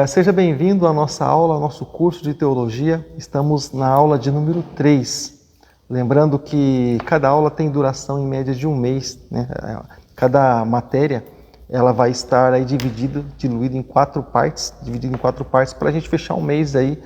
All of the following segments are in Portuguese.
Seja bem-vindo à nossa aula, ao nosso curso de teologia. Estamos na aula de número 3. Lembrando que cada aula tem duração em média de um mês, né? Cada matéria ela vai estar aí diluída em 4 partes, para a gente fechar um mês aí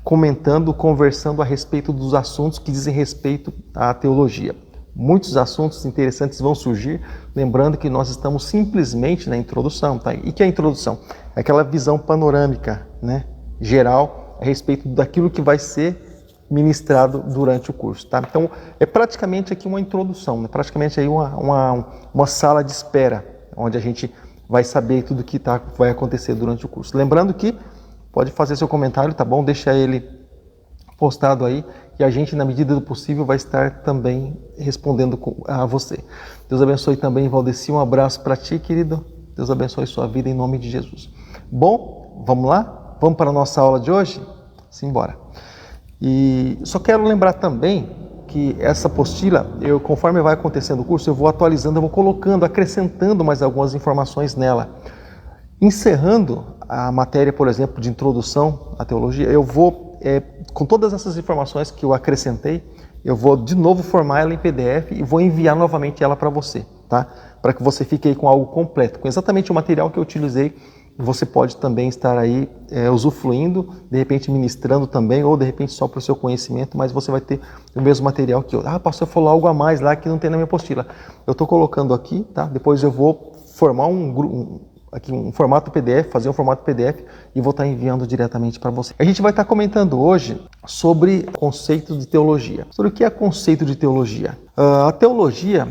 comentando, conversando a respeito dos assuntos que dizem respeito à teologia. Muitos assuntos interessantes vão surgir, lembrando que nós estamos simplesmente na introdução, tá? E que é a introdução? É aquela visão panorâmica, né, geral, a respeito daquilo que vai ser ministrado durante o curso, tá? Então, é praticamente aqui uma introdução, né? Praticamente aí uma sala de espera, onde a gente vai saber tudo que vai acontecer durante o curso. Lembrando que pode fazer seu comentário, tá bom? Deixa ele postado aí, e a gente, na medida do possível, vai estar também respondendo a você. Deus abençoe também, Valdeci, um abraço para ti, querido. Deus abençoe sua vida em nome de Jesus. Bom, vamos lá? Vamos para a nossa aula de hoje? Simbora. E só quero lembrar também que essa apostila, conforme vai acontecendo o curso, eu vou atualizando, eu vou colocando, acrescentando mais algumas informações nela. Encerrando a matéria, por exemplo, de introdução à teologia, eu vou com todas essas informações que eu acrescentei, eu vou de novo formar ela em PDF e vou enviar novamente ela para você, tá? Para que você fique aí com algo completo, com exatamente o material que eu utilizei. Você pode também estar aí usufruindo, de repente ministrando também, ou de repente só para o seu conhecimento, mas você vai ter o mesmo material que eu. Pastor, falou algo a mais lá que não tem na minha apostila. Eu estou colocando aqui, tá? Depois eu vou formar um formato PDF, fazer um formato PDF e vou estar enviando diretamente para você. A gente vai estar comentando hoje sobre conceito de teologia. Sobre o que é conceito de teologia? A teologia,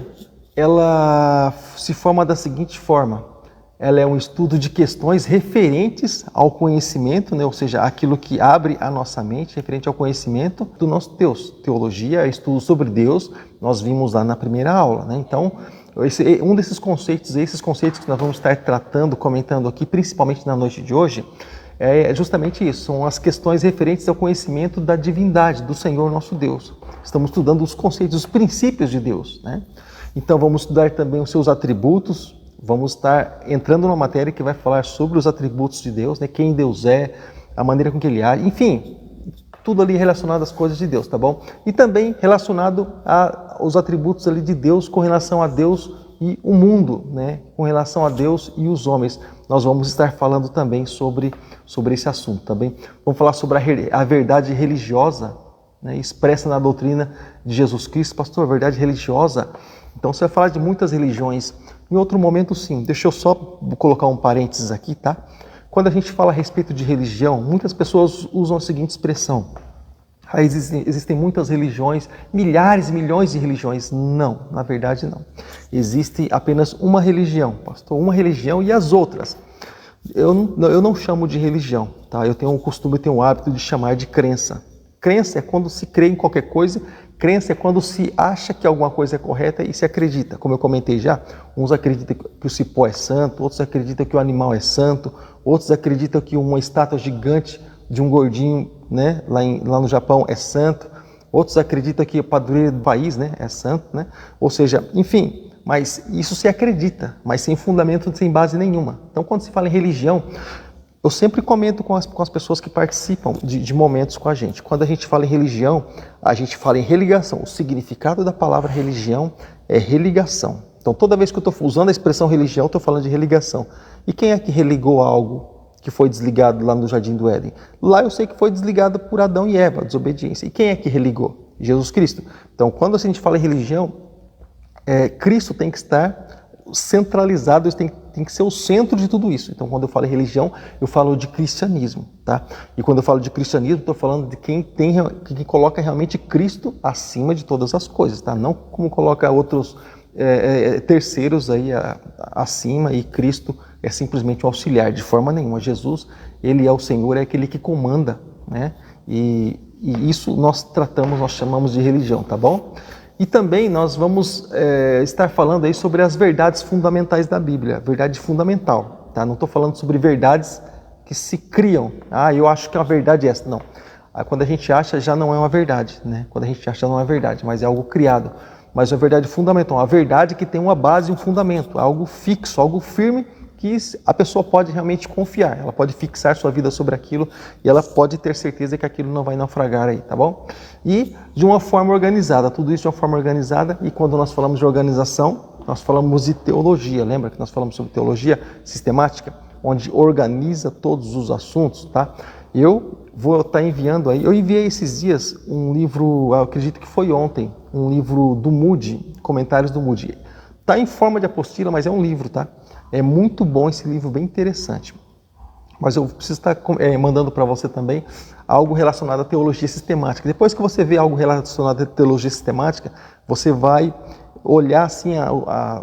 ela se forma da seguinte forma. Ela é um estudo de questões referentes ao conhecimento, né? Ou seja, aquilo que abre a nossa mente, referente ao conhecimento do nosso Deus. Teologia é estudo sobre Deus, nós vimos lá na primeira aula, né? Então, um desses conceitos, esses conceitos que nós vamos estar tratando, comentando aqui, principalmente na noite de hoje, é justamente isso, são as questões referentes ao conhecimento da divindade, do Senhor nosso Deus. Estamos estudando os conceitos, os princípios de Deus, né? Então vamos estudar também os seus atributos, vamos estar entrando numa matéria que vai falar sobre os atributos de Deus, né? Quem Deus é, a maneira com que Ele age, enfim, tudo ali relacionado às coisas de Deus, tá bom? E também relacionado aos atributos ali de Deus com relação a Deus e o mundo, né? Com relação a Deus e os homens. Nós vamos estar falando também sobre esse assunto, tá bem? Vamos falar sobre a verdade religiosa, né? Expressa na doutrina de Jesus Cristo. Pastor, verdade religiosa? Então você vai falar de muitas religiões. Em outro momento, sim. Deixa eu só colocar um parênteses aqui, tá? Quando a gente fala a respeito de religião, muitas pessoas usam a seguinte expressão. Existem muitas religiões, milhares, milhões de religiões. Não, na verdade não. Existe apenas uma religião, pastor, uma religião e as outras. Eu não chamo de religião, tá? Eu tenho o hábito de chamar de crença. Crença é quando se crê em qualquer coisa, crença é quando se acha que alguma coisa é correta e se acredita. Como eu comentei já, uns acreditam que o cipó é santo, outros acreditam que o animal é santo, outros acreditam que uma estátua gigante de um gordinho, né, lá no Japão é santo, outros acreditam que o padroeiro do país, né, é santo, né? Ou seja, enfim, mas isso se acredita, mas sem fundamento, sem base nenhuma. Então, quando se fala em religião, eu sempre comento com as pessoas que participam de momentos com a gente. Quando a gente fala em religião, a gente fala em religação. O significado da palavra religião é religação. Então, toda vez que eu estou usando a expressão religião, eu estou falando de religação. E quem é que religou algo que foi desligado lá no Jardim do Éden? Lá eu sei que foi desligado por Adão e Eva, desobediência. E quem é que religou? Jesus Cristo. Então, quando a gente fala em religião, Cristo tem que estar centralizado, tem que ser o centro de tudo isso. Então, quando eu falo em religião, eu falo de cristianismo, tá? E quando eu falo de cristianismo, estou falando de quem coloca realmente Cristo acima de todas as coisas, tá? Não como coloca outros terceiros aí acima e Cristo é simplesmente um auxiliar, de forma nenhuma. Jesus, Ele é o Senhor, é aquele que comanda, né? E isso nós chamamos de religião, tá bom? E também nós vamos estar falando aí sobre as verdades fundamentais da Bíblia, verdade fundamental, tá? Não estou falando sobre verdades que se criam. Eu acho que a verdade é essa. Não. Quando a gente acha, já não é uma verdade, né? Quando a gente acha, não é verdade, mas é algo criado. Mas é uma verdade fundamental, uma verdade que tem uma base e um fundamento, algo fixo, algo firme, que a pessoa pode realmente confiar, ela pode fixar sua vida sobre aquilo e ela pode ter certeza que aquilo não vai naufragar aí, tá bom? E de uma forma organizada, tudo isso de uma forma organizada, e quando nós falamos de organização, nós falamos de teologia, lembra que nós falamos sobre teologia sistemática, onde organiza todos os assuntos, tá? Eu vou estar enviando aí, eu enviei esses dias um livro, eu acredito que foi ontem, um livro do Moody, comentários do Moody. Está em forma de apostila, mas é um livro, tá? É muito bom esse livro, bem interessante. Mas eu preciso estar mandando para você também algo relacionado à teologia sistemática. Depois que você vê algo relacionado à teologia sistemática, você vai olhar assim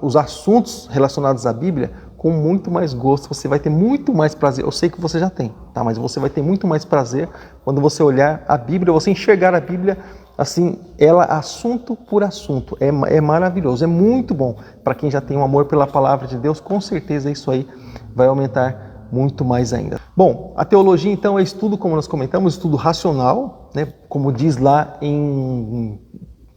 os assuntos relacionados à Bíblia com muito mais gosto. Você vai ter muito mais prazer. Eu sei que você já tem, tá? Mas você vai ter muito mais prazer quando você olhar a Bíblia, você enxergar a Bíblia assim, ela assunto por assunto. É maravilhoso, é muito bom. Para quem já tem um amor pela palavra de Deus, com certeza isso aí vai aumentar muito mais ainda. Bom, a teologia então é estudo, como nós comentamos, estudo racional, né? Como diz lá em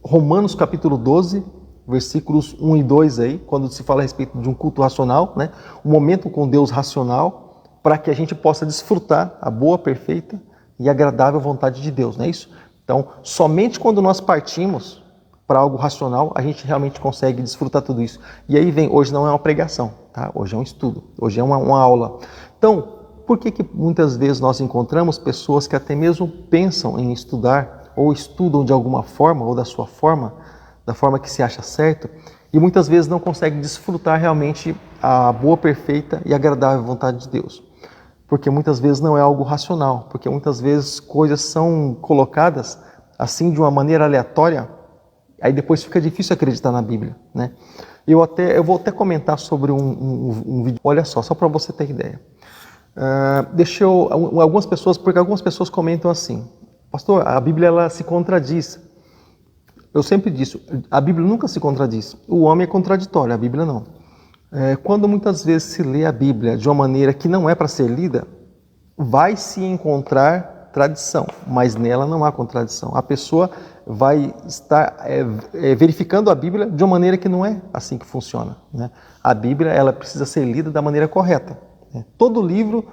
Romanos capítulo 12, versículos 1 e 2 aí, quando se fala a respeito de um culto racional, né? Um momento com Deus racional, para que a gente possa desfrutar a boa, perfeita e agradável vontade de Deus, não é isso? Então, somente quando nós partimos para algo racional, a gente realmente consegue desfrutar tudo isso. E aí vem, hoje não é uma pregação, tá? Hoje é um estudo, hoje é uma aula. Então, por que muitas vezes nós encontramos pessoas que até mesmo pensam em estudar, ou estudam de alguma forma, ou da sua forma, da forma que se acha certo, e muitas vezes não conseguem desfrutar realmente a boa, perfeita e agradável vontade de Deus? Porque muitas vezes não é algo racional, porque muitas vezes coisas são colocadas assim de uma maneira aleatória, aí depois fica difícil acreditar na Bíblia, né? Eu vou até comentar sobre um vídeo, olha só para você ter ideia. Algumas pessoas comentam assim, pastor, a Bíblia ela se contradiz. Eu sempre disse, a Bíblia nunca se contradiz, o homem é contraditório, a Bíblia não. Quando muitas vezes se lê a Bíblia de uma maneira que não é para ser lida, vai se encontrar tradição, mas nela não há contradição. A pessoa vai estar verificando a Bíblia de uma maneira que não é assim que funciona, né? A Bíblia ela precisa ser lida da maneira correta, né? Todo livro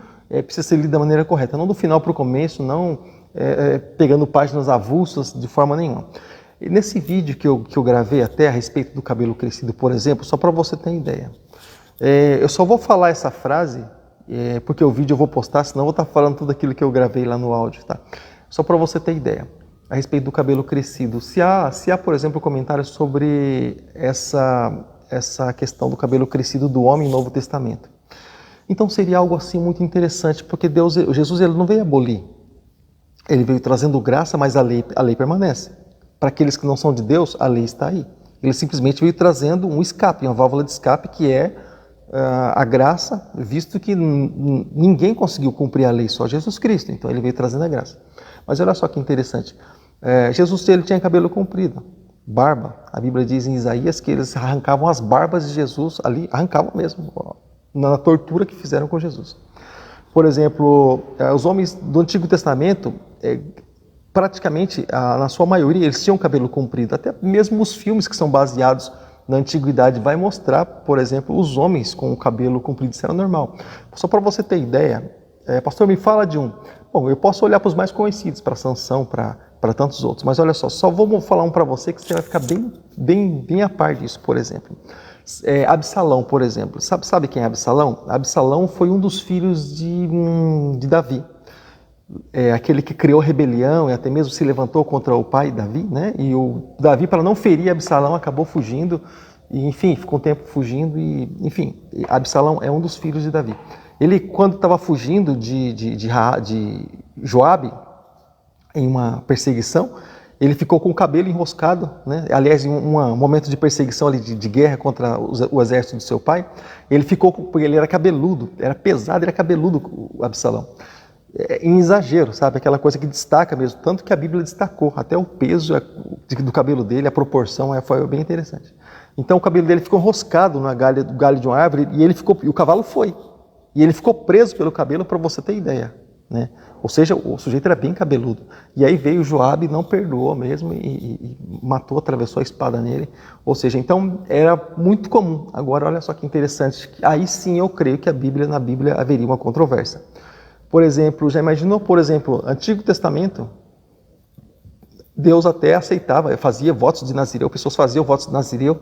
precisa ser lido da maneira correta, não do final para o começo, não pegando páginas avulsas de forma nenhuma. E nesse vídeo que eu gravei até a respeito do cabelo crescido, por exemplo, só para você ter ideia, eu só vou falar essa frase porque o vídeo eu vou postar, senão eu vou estar falando tudo aquilo que eu gravei lá no áudio, tá? Só para você ter ideia, a respeito do cabelo crescido. Se há, por exemplo, comentários sobre essa questão do cabelo crescido do homem no Novo Testamento, então seria algo assim muito interessante, porque Jesus ele não veio abolir, ele veio trazendo graça, mas a lei permanece. Para aqueles que não são de Deus, a lei está aí. Ele simplesmente veio trazendo um escape, uma válvula de escape, que é a graça, visto que ninguém conseguiu cumprir a lei, só Jesus Cristo. Então ele veio trazendo a graça. Mas olha só que interessante. Jesus ele tinha cabelo comprido, barba. A Bíblia diz em Isaías que eles arrancavam as barbas de Jesus ali, arrancavam mesmo, na tortura que fizeram com Jesus. Por exemplo, os homens do Antigo Testamento, praticamente, na sua maioria, eles tinham cabelo comprido. Até mesmo os filmes que são baseados na antiguidade vai mostrar, por exemplo, os homens com o cabelo comprido. Isso era normal. Só para você ter ideia, pastor, me fala de um. Bom, eu posso olhar para os mais conhecidos, para Sansão, para tantos outros, mas olha só vou falar um para você que você vai ficar bem a par disso, por exemplo. Absalão, por exemplo. Sabe quem é Absalão? Absalão foi um dos filhos de Davi. Aquele que criou rebelião e até mesmo se levantou contra o pai Davi, né? E o Davi, para não ferir Absalão, acabou fugindo, e enfim, ficou um tempo fugindo, e enfim, Absalão é um dos filhos de Davi. Ele, quando estava fugindo de Joabe, em uma perseguição, ele ficou com o cabelo enroscado, né? Aliás, em um momento de perseguição ali, de guerra contra o exército do seu pai, ele era cabeludo, era pesado, era cabeludo o Absalão. Em exagero, sabe? Aquela coisa que destaca mesmo, tanto que a Bíblia destacou, até o peso do cabelo dele, a proporção foi bem interessante. Então o cabelo dele ficou enroscado no galho de uma árvore e o cavalo foi. E ele ficou preso pelo cabelo, para você ter ideia. né? Ou seja, o sujeito era bem cabeludo. E aí veio Joabe, não perdoou mesmo e matou, atravessou a espada nele. Ou seja, então era muito comum. Agora, olha só que interessante. Aí sim eu creio que na Bíblia haveria uma controvérsia. Por exemplo, já imaginou, por exemplo, Antigo Testamento, Deus até aceitava, fazia votos de Nazireu, pessoas faziam votos de Nazireu,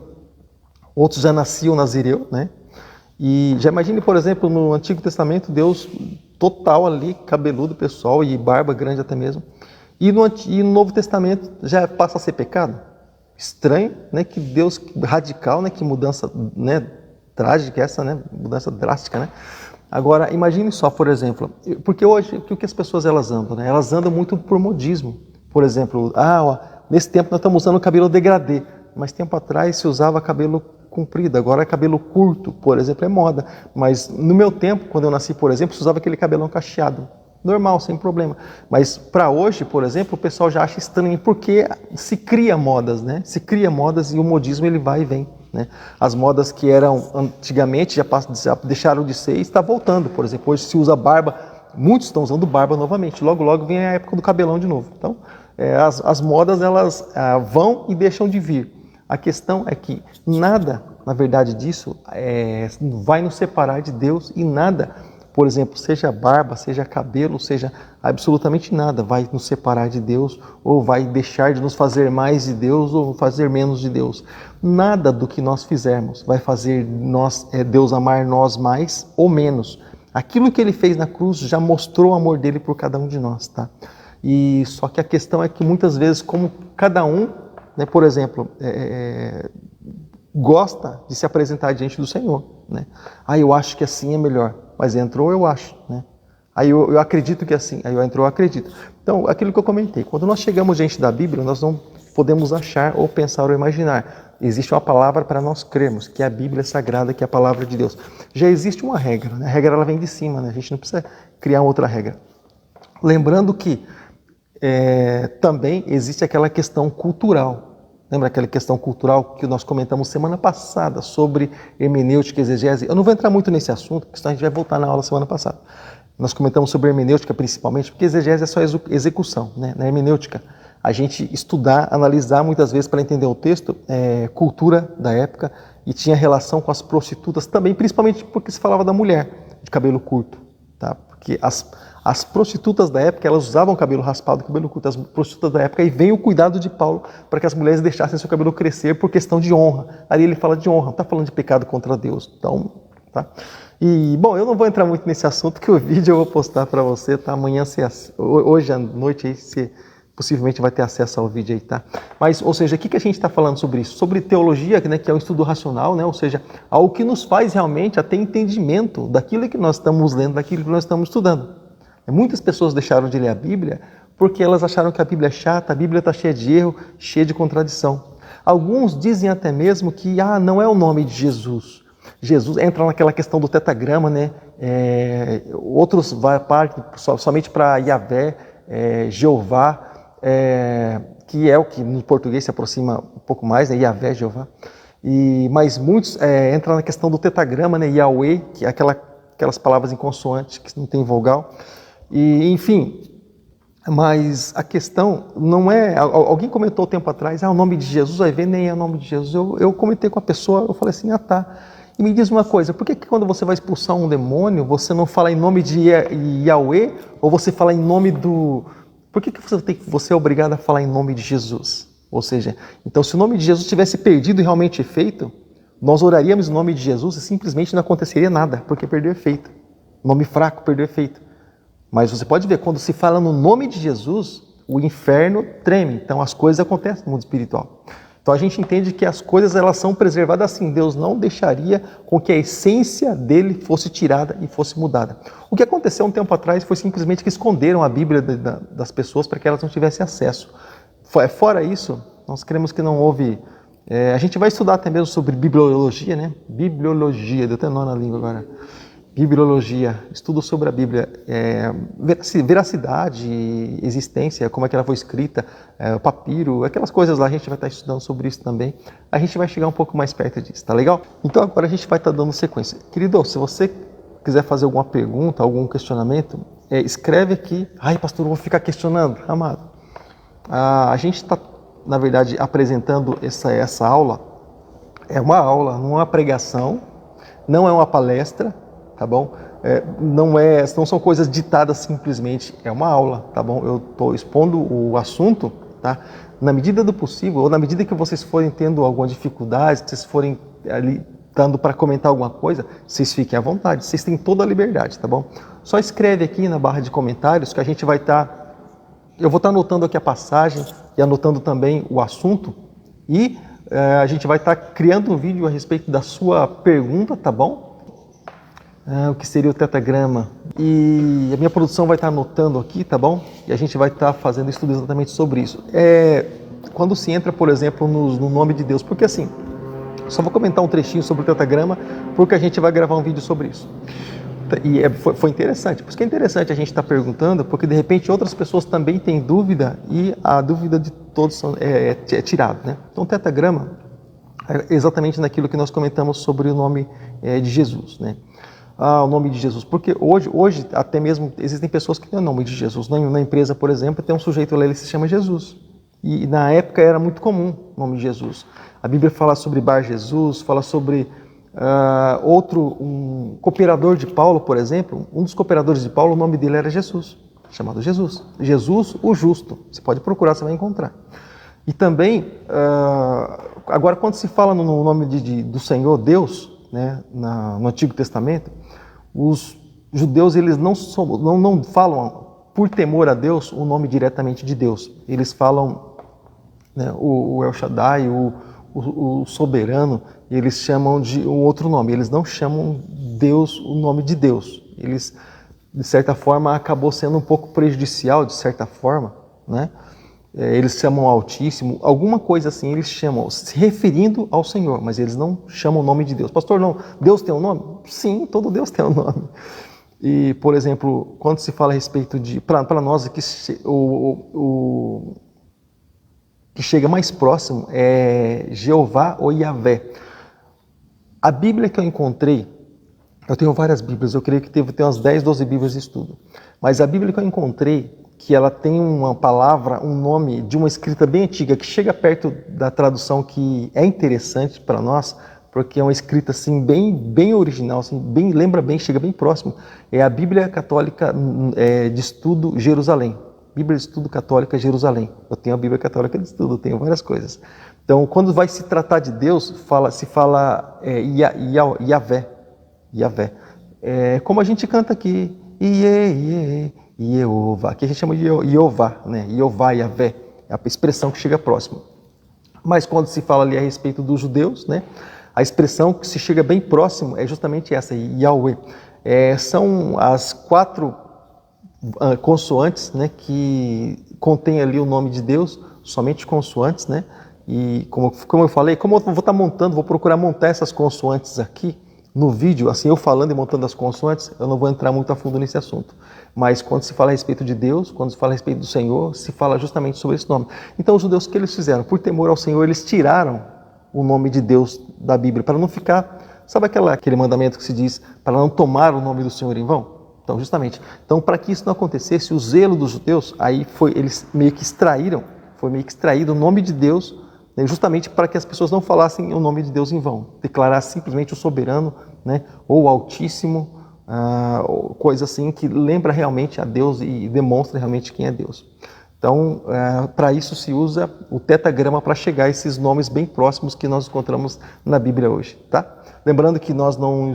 outros já nasciam Nazireu, né? E já imagine, por exemplo, no Antigo Testamento, Deus total ali, cabeludo pessoal e barba grande até mesmo. E no Novo Testamento já passa a ser pecado? Estranho, né? Que Deus radical, né? Que mudança, né? Trágica essa, né? Mudança drástica, né? Agora, imagine só, por exemplo, porque hoje, o que as pessoas elas andam, né? Elas andam muito por modismo. Por exemplo, nesse tempo nós estamos usando cabelo degradê, mas tempo atrás se usava cabelo comprido, agora é cabelo curto, por exemplo, é moda. Mas no meu tempo, quando eu nasci, por exemplo, se usava aquele cabelão cacheado. Normal, sem problema. Mas para hoje, por exemplo, o pessoal já acha estranho, porque se cria modas, né? Se cria modas e o modismo ele vai e vem, né? As modas que eram antigamente já deixaram de ser e está voltando. Por exemplo, hoje se usa barba, muitos estão usando barba novamente. Logo, logo vem a época do cabelão de novo. Então, as modas elas vão e deixam de vir. A questão é que nada, na verdade, disso vai nos separar de Deus e nada, por exemplo, seja barba, seja cabelo, seja absolutamente nada vai nos separar de Deus ou vai deixar de nos fazer mais de Deus ou fazer menos de Deus. Nada do que nós fizermos vai fazer Deus amar nós mais ou menos. Aquilo que Ele fez na cruz já mostrou o amor dele por cada um de nós, tá? E só que a questão é que muitas vezes, como cada um, né, por exemplo, gosta de se apresentar diante do Senhor, né? Eu acho que assim é melhor, mas entrou eu acho, né? Aí eu acredito que assim, aí eu entrou eu acredito. Então, aquilo que eu comentei, quando nós chegamos diante da Bíblia, nós não podemos achar ou pensar ou imaginar. Existe uma palavra para nós crermos, que é a Bíblia Sagrada, que é a palavra de Deus. Já existe uma regra, né? A regra ela vem de cima, né? A gente não precisa criar outra regra. Lembrando que também existe aquela questão cultural. Lembra aquela questão cultural que nós comentamos semana passada sobre hermenêutica e exegese? Eu não vou entrar muito nesse assunto, porque senão a gente vai voltar na aula semana passada. Nós comentamos sobre hermenêutica principalmente, porque exegese é só execução, né? Na hermenêutica, a gente estudar, analisar muitas vezes para entender o texto, cultura da época, e tinha relação com as prostitutas também, principalmente porque se falava da mulher de cabelo curto, tá? Porque as prostitutas da época, elas usavam cabelo raspado, cabelo curto. As prostitutas da época, e vem o cuidado de Paulo para que as mulheres deixassem seu cabelo crescer por questão de honra. Ali ele fala de honra, não está falando de pecado contra Deus. Então, tá? E, bom, eu não vou entrar muito nesse assunto, que o vídeo eu vou postar para você, tá? Amanhã, hoje à noite, aí, você possivelmente vai ter acesso ao vídeo aí, tá? Mas, ou seja, o que a gente está falando sobre isso? Sobre teologia, né, que é um estudo racional, né? Ou seja, algo que nos faz realmente ter entendimento daquilo que nós estamos lendo, daquilo que nós estamos estudando. Muitas pessoas deixaram de ler a Bíblia porque elas acharam que a Bíblia é chata, a Bíblia está cheia de erro, cheia de contradição. Alguns dizem até mesmo que não é o nome de Jesus. Jesus entra naquela questão do tetragrama, né? Outros partem somente para Yahvé, Jeová, que é o que no português se aproxima um pouco mais, né? Yahvé, Jeová. Mas muitos entram na questão do tetragrama, né? Yahweh, que é aquelas palavras em consoante que não tem vogal. E, enfim, mas a questão não é... Alguém comentou tempo atrás, o nome de Jesus, vai ver, nem é o nome de Jesus. Eu comentei com a pessoa, eu falei assim, tá. E me diz uma coisa, por que quando você vai expulsar um demônio, você não fala em nome de Yahweh, ou você fala em nome do... Por que você é obrigado a falar em nome de Jesus? Ou seja, então se o nome de Jesus tivesse perdido realmente efeito, nós oraríamos em nome de Jesus e simplesmente não aconteceria nada, porque perdeu efeito. Nome fraco, perdeu efeito. Mas você pode ver, quando se fala no nome de Jesus, o inferno treme. Então as coisas acontecem no mundo espiritual. Então a gente entende que as coisas elas são preservadas assim. Deus não deixaria com que a essência dele fosse tirada e fosse mudada. O que aconteceu um tempo atrás foi simplesmente que esconderam a Bíblia das pessoas para que elas não tivessem acesso. Fora isso, nós cremos que não houve... a gente vai estudar até mesmo sobre bibliologia, né? Bibliologia, deu até nó na língua agora. Bibliologia, estudo sobre a Bíblia, veracidade, existência, como é que ela foi escrita, o papiro, aquelas coisas lá, a gente vai estar estudando sobre isso também. A gente vai chegar um pouco mais perto disso, tá legal? Então agora a gente vai estar dando sequência. Querido, se você quiser fazer alguma pergunta, algum questionamento, escreve aqui. Ai, pastor, eu vou ficar questionando. Amado, a gente está, na verdade, apresentando essa aula. É uma aula, não é uma pregação, não é uma palestra, tá bom? Não são coisas ditadas simplesmente, é uma aula, tá bom? Eu estou expondo o assunto, tá? Na medida do possível, ou na medida que vocês forem tendo alguma dificuldade, vocês forem ali dando para comentar alguma coisa, vocês fiquem à vontade, vocês têm toda a liberdade, tá bom? Só escreve aqui na barra de comentários que a gente vai estar... Eu vou estar anotando aqui a passagem e anotando também o assunto e a gente vai estar criando um vídeo a respeito da sua pergunta, tá bom? O que seria o tetagrama. E a minha produção vai estar anotando aqui, tá bom? E a gente vai estar fazendo estudo exatamente sobre isso. Quando se entra, por exemplo, no nome de Deus, porque assim, só vou comentar um trechinho sobre o tetagrama, porque a gente vai gravar um vídeo sobre isso. E foi interessante, por isso que é interessante a gente estar perguntando, porque de repente outras pessoas também têm dúvida e a dúvida de todos é tirada, né? Então, o tetagrama é exatamente naquilo que nós comentamos sobre o nome de Jesus, né? O nome de Jesus, porque hoje até mesmo existem pessoas que têm o nome de Jesus. Na empresa, por exemplo, tem um sujeito lá, ele se chama Jesus. E na época era muito comum o nome de Jesus. A Bíblia fala sobre Bar Jesus, fala sobre um cooperador de Paulo, por exemplo. Um dos cooperadores de Paulo, o nome dele era Jesus, chamado Jesus. Jesus, o justo. Você pode procurar, você vai encontrar. E também, agora quando se fala no nome do Senhor Deus, né, no Antigo Testamento, os judeus eles não falam, por temor a Deus, o nome diretamente de Deus. Eles falam, né, o El Shaddai, o soberano, eles chamam de um outro nome. Eles não chamam Deus, o nome de Deus. Eles, de certa forma, acabou sendo um pouco prejudicial, de certa forma, né? Eles chamam Altíssimo, alguma coisa assim, eles chamam, se referindo ao Senhor, mas eles não chamam o nome de Deus. Pastor, não, Deus tem um nome? Sim, todo Deus tem um nome. E, por exemplo, quando se fala a respeito de, para nós aqui, o que chega mais próximo é Jeová ou Yahvé. A Bíblia que eu encontrei, eu tenho várias Bíblias, eu creio que tem umas 10, 12 Bíblias de estudo, mas a Bíblia que eu encontrei, que ela tem uma palavra, um nome de uma escrita bem antiga, que chega perto da tradução, que é interessante para nós, porque é uma escrita assim, bem original, assim, lembra bem, chega bem próximo, é a Bíblia Católica de Estudo Jerusalém. Bíblia de Estudo Católica Jerusalém. Eu tenho a Bíblia Católica de Estudo, eu tenho várias coisas. Então, quando vai se tratar de Deus, se fala Yahvé. Yahvé. Como a gente canta aqui, Jeová, que a gente chama de Jeová, né? Jeová, Yahvé, é a expressão que chega próximo. Mas quando se fala ali a respeito dos judeus, né? A expressão que se chega bem próximo é justamente essa, Yahweh. São as 4 consoantes, né? Que contém ali o nome de Deus, somente consoantes, né? E como eu falei, como eu vou estar montando, vou procurar montar essas consoantes aqui no vídeo, assim, eu falando e montando as consoantes, eu não vou entrar muito a fundo nesse assunto. Mas quando se fala a respeito de Deus, quando se fala a respeito do Senhor, se fala justamente sobre esse nome. Então os judeus, o que eles fizeram? Por temor ao Senhor, eles tiraram o nome de Deus da Bíblia, para não ficar, sabe aquele mandamento que se diz, para não tomar o nome do Senhor em vão? Então, justamente. Então, para que isso não acontecesse, o zelo dos judeus, eles meio que extraíram, foi meio que extraído o nome de Deus, né, justamente para que as pessoas não falassem o nome de Deus em vão. Declarar simplesmente o soberano, né, ou o Altíssimo, coisa assim que lembra realmente a Deus e demonstra realmente quem é Deus. Então, para isso se usa o tetagrama para chegar a esses nomes bem próximos que nós encontramos na Bíblia hoje, tá? Lembrando que nós não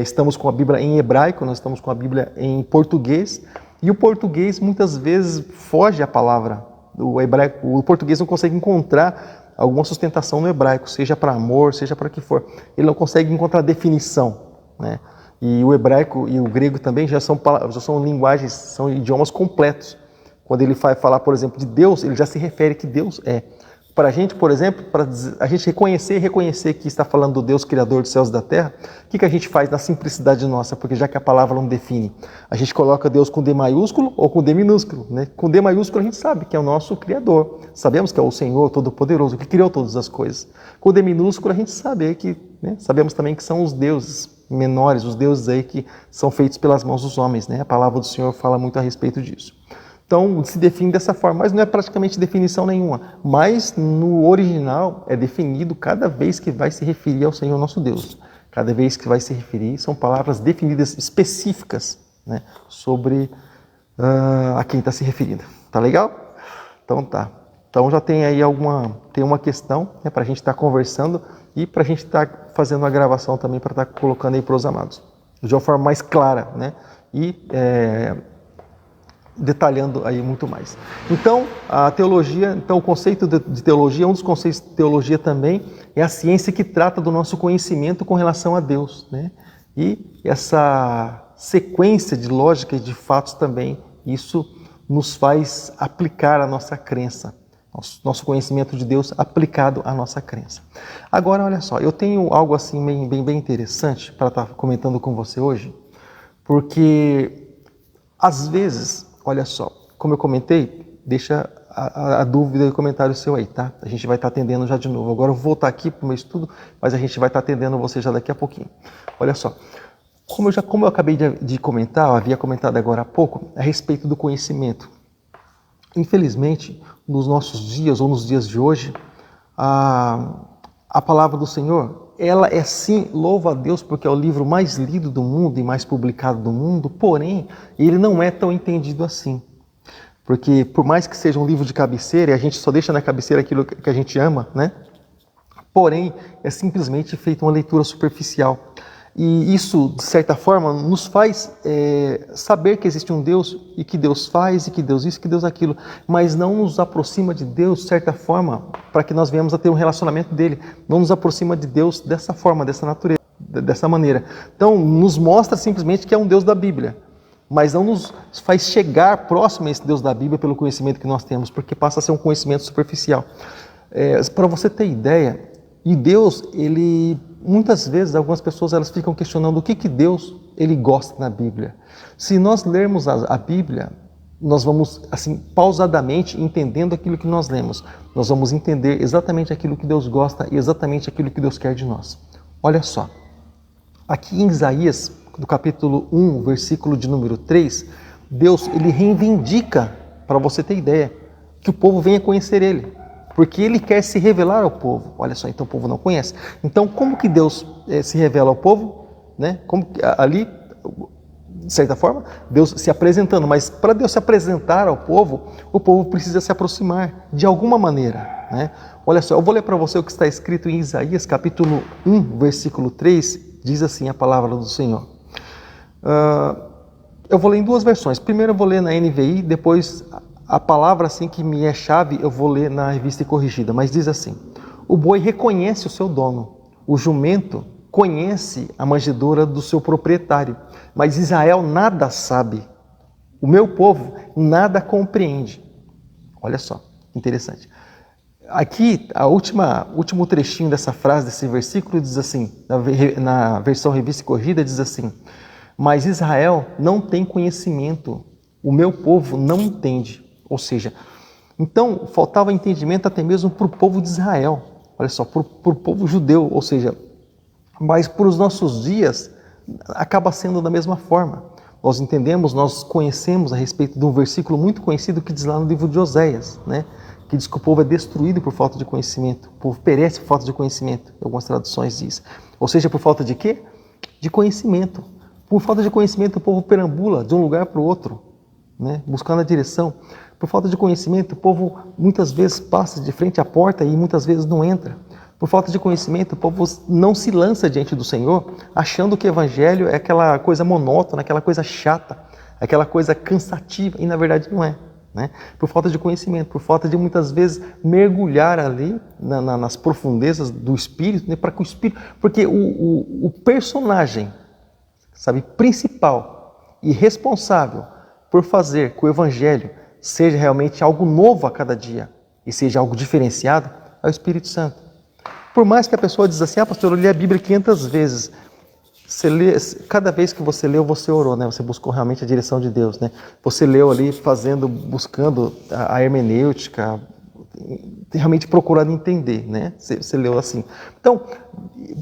estamos com a Bíblia em hebraico, nós estamos com a Bíblia em português, e o português muitas vezes foge à palavra. O português não consegue encontrar alguma sustentação no hebraico, seja para amor, seja para o que for. Ele não consegue encontrar definição, né? E o hebraico e o grego também já são linguagens, são idiomas completos. Quando ele vai falar, por exemplo, de Deus, ele já se refere que Deus é. Para a gente, por exemplo, para a gente reconhecer que está falando do Deus Criador dos céus e da terra, o que a gente faz na simplicidade nossa? Porque já que a palavra não define, a gente coloca Deus com D maiúsculo ou com D minúsculo, né? Com D maiúsculo a gente sabe que é o nosso Criador, sabemos que é o Senhor Todo-Poderoso, que criou todas as coisas. Com D minúsculo a gente sabe que, né? Sabemos também que são os deuses, menores, os deuses aí que são feitos pelas mãos dos homens, né? A palavra do Senhor fala muito a respeito disso. Então, se define dessa forma, mas não é praticamente definição nenhuma. Mas no original é definido cada vez que vai se referir ao Senhor nosso Deus. Cada vez que vai se referir, são palavras definidas específicas, né, sobre a quem está se referindo. Tá legal? Então tá. Então já tem aí uma questão, né, para a gente estar conversando e para a gente estar fazendo uma gravação também para estar colocando aí para os amados. De uma forma mais clara, né? E detalhando aí muito mais. Então, a teologia, então o conceito de teologia, um dos conceitos de teologia também é a ciência que trata do nosso conhecimento com relação a Deus, né? E essa sequência de lógica e de fatos também, isso nos faz aplicar a nossa crença, nosso conhecimento de Deus aplicado à nossa crença. Agora, olha só, eu tenho algo assim bem interessante para estar comentando com você hoje, porque às vezes, olha só, como eu comentei, deixa a dúvida e o comentário seu aí, tá? A gente vai estar atendendo já de novo. Agora eu vou voltar aqui para o meu estudo, mas a gente vai estar atendendo você já daqui a pouquinho. Olha só, como eu acabei de comentar, eu havia comentado agora há pouco, a respeito do conhecimento. Infelizmente, nos nossos dias ou nos dias de hoje, a palavra do Senhor, ela é sim, louva a Deus, porque é o livro mais lido do mundo e mais publicado do mundo, porém, ele não é tão entendido assim. Porque por mais que seja um livro de cabeceira, e a gente só deixa na cabeceira aquilo que a gente ama, né? Porém, é simplesmente feita uma leitura superficial. E isso, de certa forma, nos faz saber que existe um Deus e que Deus faz, e que Deus isso, que Deus aquilo, mas não nos aproxima de Deus, de certa forma, para que nós venhamos a ter um relacionamento dele. Não nos aproxima de Deus dessa forma, dessa natureza, dessa maneira. Então, nos mostra simplesmente que é um Deus da Bíblia, mas não nos faz chegar próximo a esse Deus da Bíblia pelo conhecimento que nós temos, porque passa a ser um conhecimento superficial. Para você ter ideia, e Deus, ele... Muitas vezes, algumas pessoas elas ficam questionando o que Deus ele gosta na Bíblia. Se nós lermos a Bíblia, nós vamos, assim, pausadamente, entendendo aquilo que nós lemos. Nós vamos entender exatamente aquilo que Deus gosta e exatamente aquilo que Deus quer de nós. Olha só, aqui em Isaías, do capítulo 1, versículo de número 3, Deus ele reivindica, para você ter ideia, que o povo venha conhecer Ele. Porque Ele quer se revelar ao povo. Olha só, então o povo não conhece. Então, como que Deus se revela ao povo? Né? Como que, ali, de certa forma, Deus se apresentando. Mas para Deus se apresentar ao povo, o povo precisa se aproximar de alguma maneira. Né? Olha só, eu vou ler para você o que está escrito em Isaías, capítulo 1, versículo 3. Diz assim a palavra do Senhor. Eu vou ler em duas versões. Primeiro eu vou ler na NVI, depois... A palavra assim que me é chave, eu vou ler na Revista e Corrigida, mas diz assim: o boi reconhece o seu dono, o jumento conhece a manjedoura do seu proprietário, mas Israel nada sabe, o meu povo nada compreende. Olha só, interessante. Aqui, último trechinho dessa frase, desse versículo, diz assim, na versão Revista e Corrigida, diz assim: mas Israel não tem conhecimento, o meu povo não entende. Ou seja, então faltava entendimento até mesmo para o povo de Israel, olha só, para o povo judeu, ou seja, mas para os nossos dias acaba sendo da mesma forma. Nós entendemos, nós conhecemos a respeito de um versículo muito conhecido que diz lá no livro de Oséias, né? Que diz que o povo é destruído por falta de conhecimento, o povo perece por falta de conhecimento, algumas traduções diz. Ou seja, por falta de quê? De conhecimento. Por falta de conhecimento o povo perambula de um lugar para o outro, né? Buscando a direção. Por falta de conhecimento, o povo muitas vezes passa de frente à porta e muitas vezes não entra. Por falta de conhecimento, o povo não se lança diante do Senhor, achando que o Evangelho é aquela coisa monótona, aquela coisa chata, aquela coisa cansativa, e na verdade não é. Né? Por falta de conhecimento, por falta de muitas vezes mergulhar ali nas profundezas do Espírito, né? Para que o Espírito, porque o personagem, sabe, principal e responsável por fazer que o Evangelho seja realmente algo novo a cada dia e seja algo diferenciado, é o Espírito Santo. Por mais que a pessoa diz assim, pastor, eu li a Bíblia 500 vezes. Você lê, cada vez que você leu, você orou, né? Você buscou realmente a direção de Deus, né? Você leu ali buscando a hermenêutica, realmente procurando entender, né? Você leu assim. Então,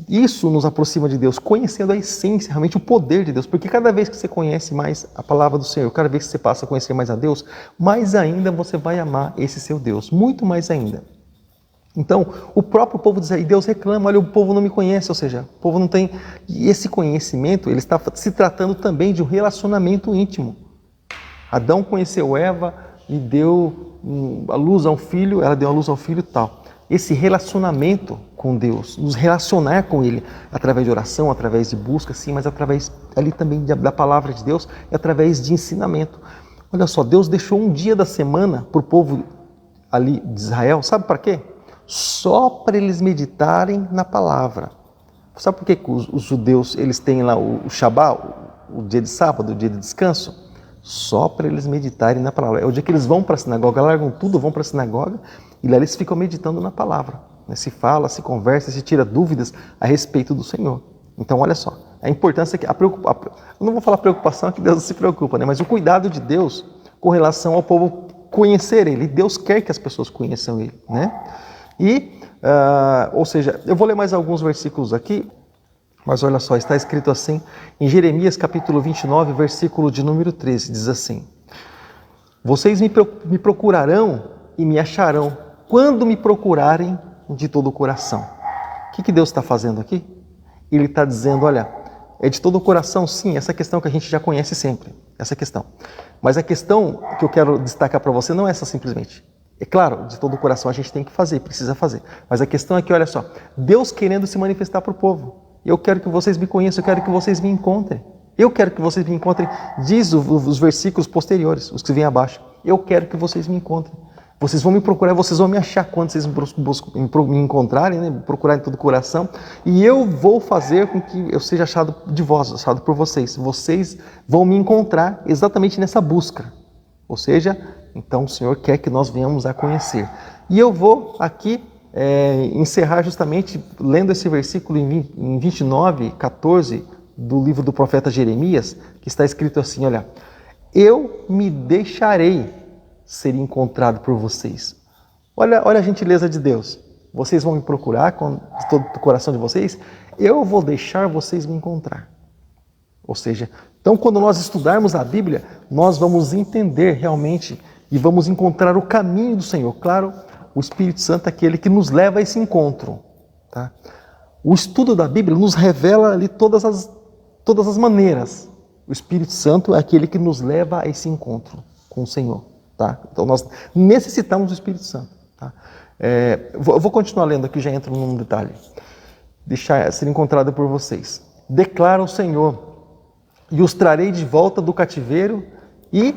isso nos aproxima de Deus, conhecendo a essência, realmente o poder de Deus, porque cada vez que você conhece mais a palavra do Senhor, cada vez que você passa a conhecer mais a Deus, mais ainda você vai amar esse seu Deus, muito mais ainda. Então, o próprio povo diz, e Deus reclama, olha, o povo não me conhece, ou seja, o povo não tem... E esse conhecimento, ele está se tratando também de um relacionamento íntimo. Adão conheceu Eva e deu a luz a um filho, ela deu a luz ao filho e tal. Esse relacionamento com Deus, nos relacionar com Ele, através de oração, através de busca, sim, mas através ali também da palavra de Deus e através de ensinamento. Olha só, Deus deixou um dia da semana para o povo ali de Israel, sabe para quê? Só para eles meditarem na palavra. Sabe por que os judeus eles têm lá o Shabbat, o dia de sábado, o dia de descanso? Só para eles meditarem na palavra. É o dia que eles vão para a sinagoga, largam tudo, vão para a sinagoga e lá eles ficam meditando na palavra. Se fala, se conversa, se tira dúvidas a respeito do Senhor. Então, olha só, a importância que eu não vou falar preocupação, que Deus não se preocupa, né? Mas o cuidado de Deus com relação ao povo conhecer Ele. Deus quer que as pessoas conheçam Ele, né? E, ou seja, eu vou ler mais alguns versículos aqui, mas olha só, está escrito assim, em Jeremias capítulo 29, versículo de número 13, diz assim: vocês me procurarão e me acharão quando me procurarem de todo o coração. O que Deus está fazendo aqui? Ele está dizendo, olha, é de todo o coração, sim, essa questão que a gente já conhece sempre, essa questão. Mas a questão que eu quero destacar para você não é essa simplesmente. É claro, de todo o coração a gente tem que fazer, precisa fazer. Mas a questão é que, olha só, Deus querendo se manifestar para o povo. Eu quero que vocês me conheçam, eu quero que vocês me encontrem. Eu quero que vocês me encontrem, diz os versículos posteriores, os que vêm abaixo. Eu quero que vocês me encontrem. Vocês vão me procurar, vocês vão me achar quando vocês me encontrarem, né? Me procurarem em todo o coração. E eu vou fazer com que eu seja achado de vós, achado por vocês. Vocês vão me encontrar exatamente nessa busca. Ou seja, então o Senhor quer que nós venhamos a conhecer. E eu vou aqui encerrar justamente lendo esse versículo em 29, 14 do livro do profeta Jeremias, que está escrito assim, olha, eu me deixarei ser encontrado por vocês. Olha a gentileza de Deus. Vocês vão me procurar de todo o coração de vocês, eu vou deixar vocês me encontrar. Ou seja, então quando nós estudarmos a Bíblia, nós vamos entender realmente e vamos encontrar o caminho do Senhor. Claro, o Espírito Santo é aquele que nos leva a esse encontro. Tá? O estudo da Bíblia nos revela ali todas as maneiras. O Espírito Santo é aquele que nos leva a esse encontro com o Senhor. Tá? Então nós necessitamos do Espírito Santo. Tá? Eu vou continuar lendo aqui, já entro num detalhe. Deixar ser encontrado por vocês. Declara o Senhor, e os trarei de volta do cativeiro, e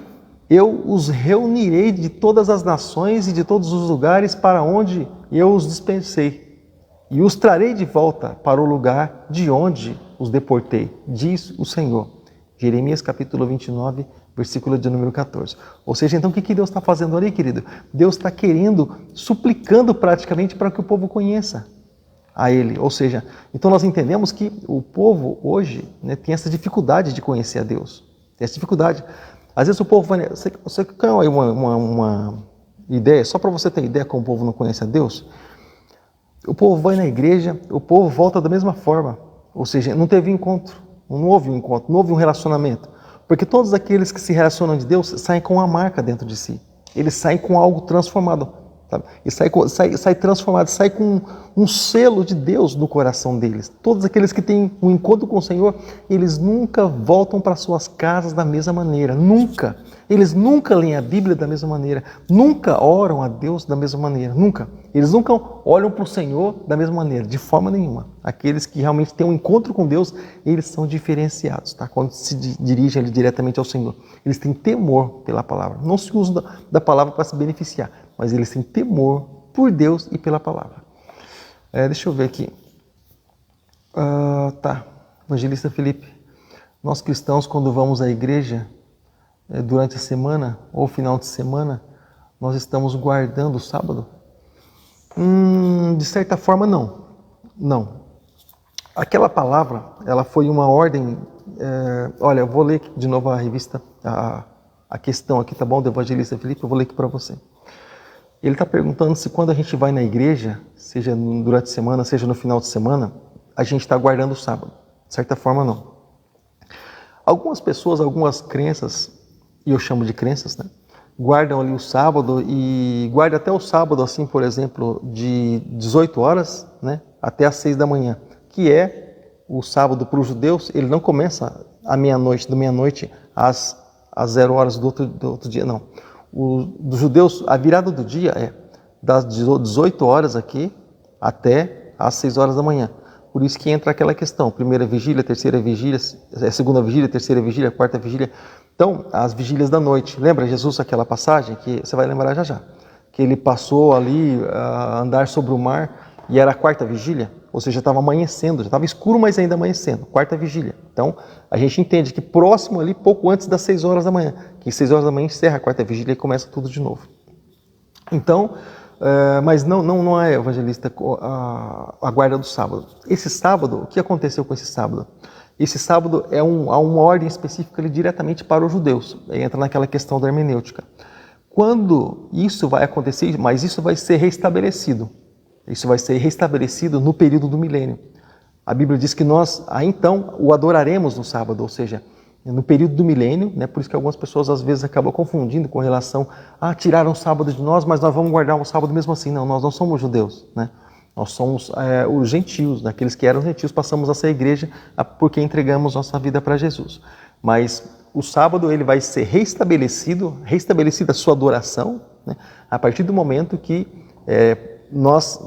eu os reunirei de todas as nações e de todos os lugares para onde eu os dispensei. E os trarei de volta para o lugar de onde os deportei, diz o Senhor. Jeremias capítulo 29, versículo de número 14. Ou seja, então o que Deus está fazendo ali, querido? Deus está querendo, suplicando praticamente para que o povo conheça a Ele. Ou seja, então nós entendemos que o povo hoje, né, tem essa dificuldade de conhecer a Deus. Tem essa dificuldade. Às vezes o povo vai... Você quer uma ideia, só para você ter ideia como o povo não conhece a Deus? O povo vai na igreja, o povo volta da mesma forma. Ou seja, não teve encontro, não houve um encontro, não houve um relacionamento. Porque todos aqueles que se relacionam de Deus saem com uma marca dentro de si. Eles saem com algo transformado. Sabe? E sai transformado, sai com um selo de Deus no coração deles. Todos aqueles que têm um encontro com o Senhor, eles nunca voltam para suas casas da mesma maneira. Nunca. Eles nunca leem a Bíblia da mesma maneira. Nunca oram a Deus da mesma maneira. Nunca. Eles nunca olham para o Senhor da mesma maneira, de forma nenhuma. Aqueles que realmente têm um encontro com Deus, eles são diferenciados, tá? Quando se dirigem diretamente ao Senhor. Eles têm temor pela palavra. Não se usa da palavra para se beneficiar, mas eles têm temor por Deus e pela palavra. Deixa eu ver aqui. Tá. Evangelista Felipe, nós cristãos, quando vamos à igreja, durante a semana ou final de semana, nós estamos guardando o sábado? De certa forma, não. Não. Aquela palavra, ela foi uma ordem... olha, eu vou ler de novo a revista, a questão aqui, tá bom, do Evangelista Felipe, eu vou ler aqui para você. Ele está perguntando se quando a gente vai na igreja, seja durante a semana, seja no final de semana, a gente está guardando o sábado. De certa forma, não. Algumas pessoas, algumas crenças, e eu chamo de crenças, né? Guardam ali o sábado e guardam até o sábado, assim, por exemplo, de 18 horas, né, até às 6 da manhã, que é o sábado para os judeus. Ele não começa à meia-noite, da meia-noite às 0 horas do outro dia, não. Dos judeus, a virada do dia é das 18 horas aqui até às 6 horas da manhã. Por isso que entra aquela questão, primeira vigília, terceira vigília, segunda vigília, terceira vigília, quarta vigília. Então, as vigílias da noite. Lembra Jesus aquela passagem que você vai lembrar já já? Que ele passou ali a andar sobre o mar e era a quarta vigília, ou seja, estava amanhecendo, já estava escuro, mas ainda amanhecendo, quarta vigília. Então, a gente entende que próximo ali, pouco antes das 6 horas da manhã, que 6 horas da manhã encerra a quarta vigília e começa tudo de novo. Então, mas não é, evangelista, a guarda do sábado. Esse sábado, o que aconteceu com esse sábado? Esse sábado há uma ordem específica ali diretamente para os judeus. Aí entra naquela questão da hermenêutica. Quando isso vai acontecer, mas isso vai ser restabelecido. Isso vai ser restabelecido no período do milênio. A Bíblia diz que nós, então, o adoraremos no sábado, ou seja, no período do milênio, né? Por isso que algumas pessoas às vezes acabam confundindo com relação a tiraram o sábado de nós, mas nós vamos guardar o sábado mesmo assim. Não, nós não somos judeus, né? Nós somos os gentios, aqueles que eram gentios, passamos a ser igreja porque entregamos nossa vida para Jesus. Mas o sábado ele vai ser restabelecida a sua adoração, né? A partir do momento que nós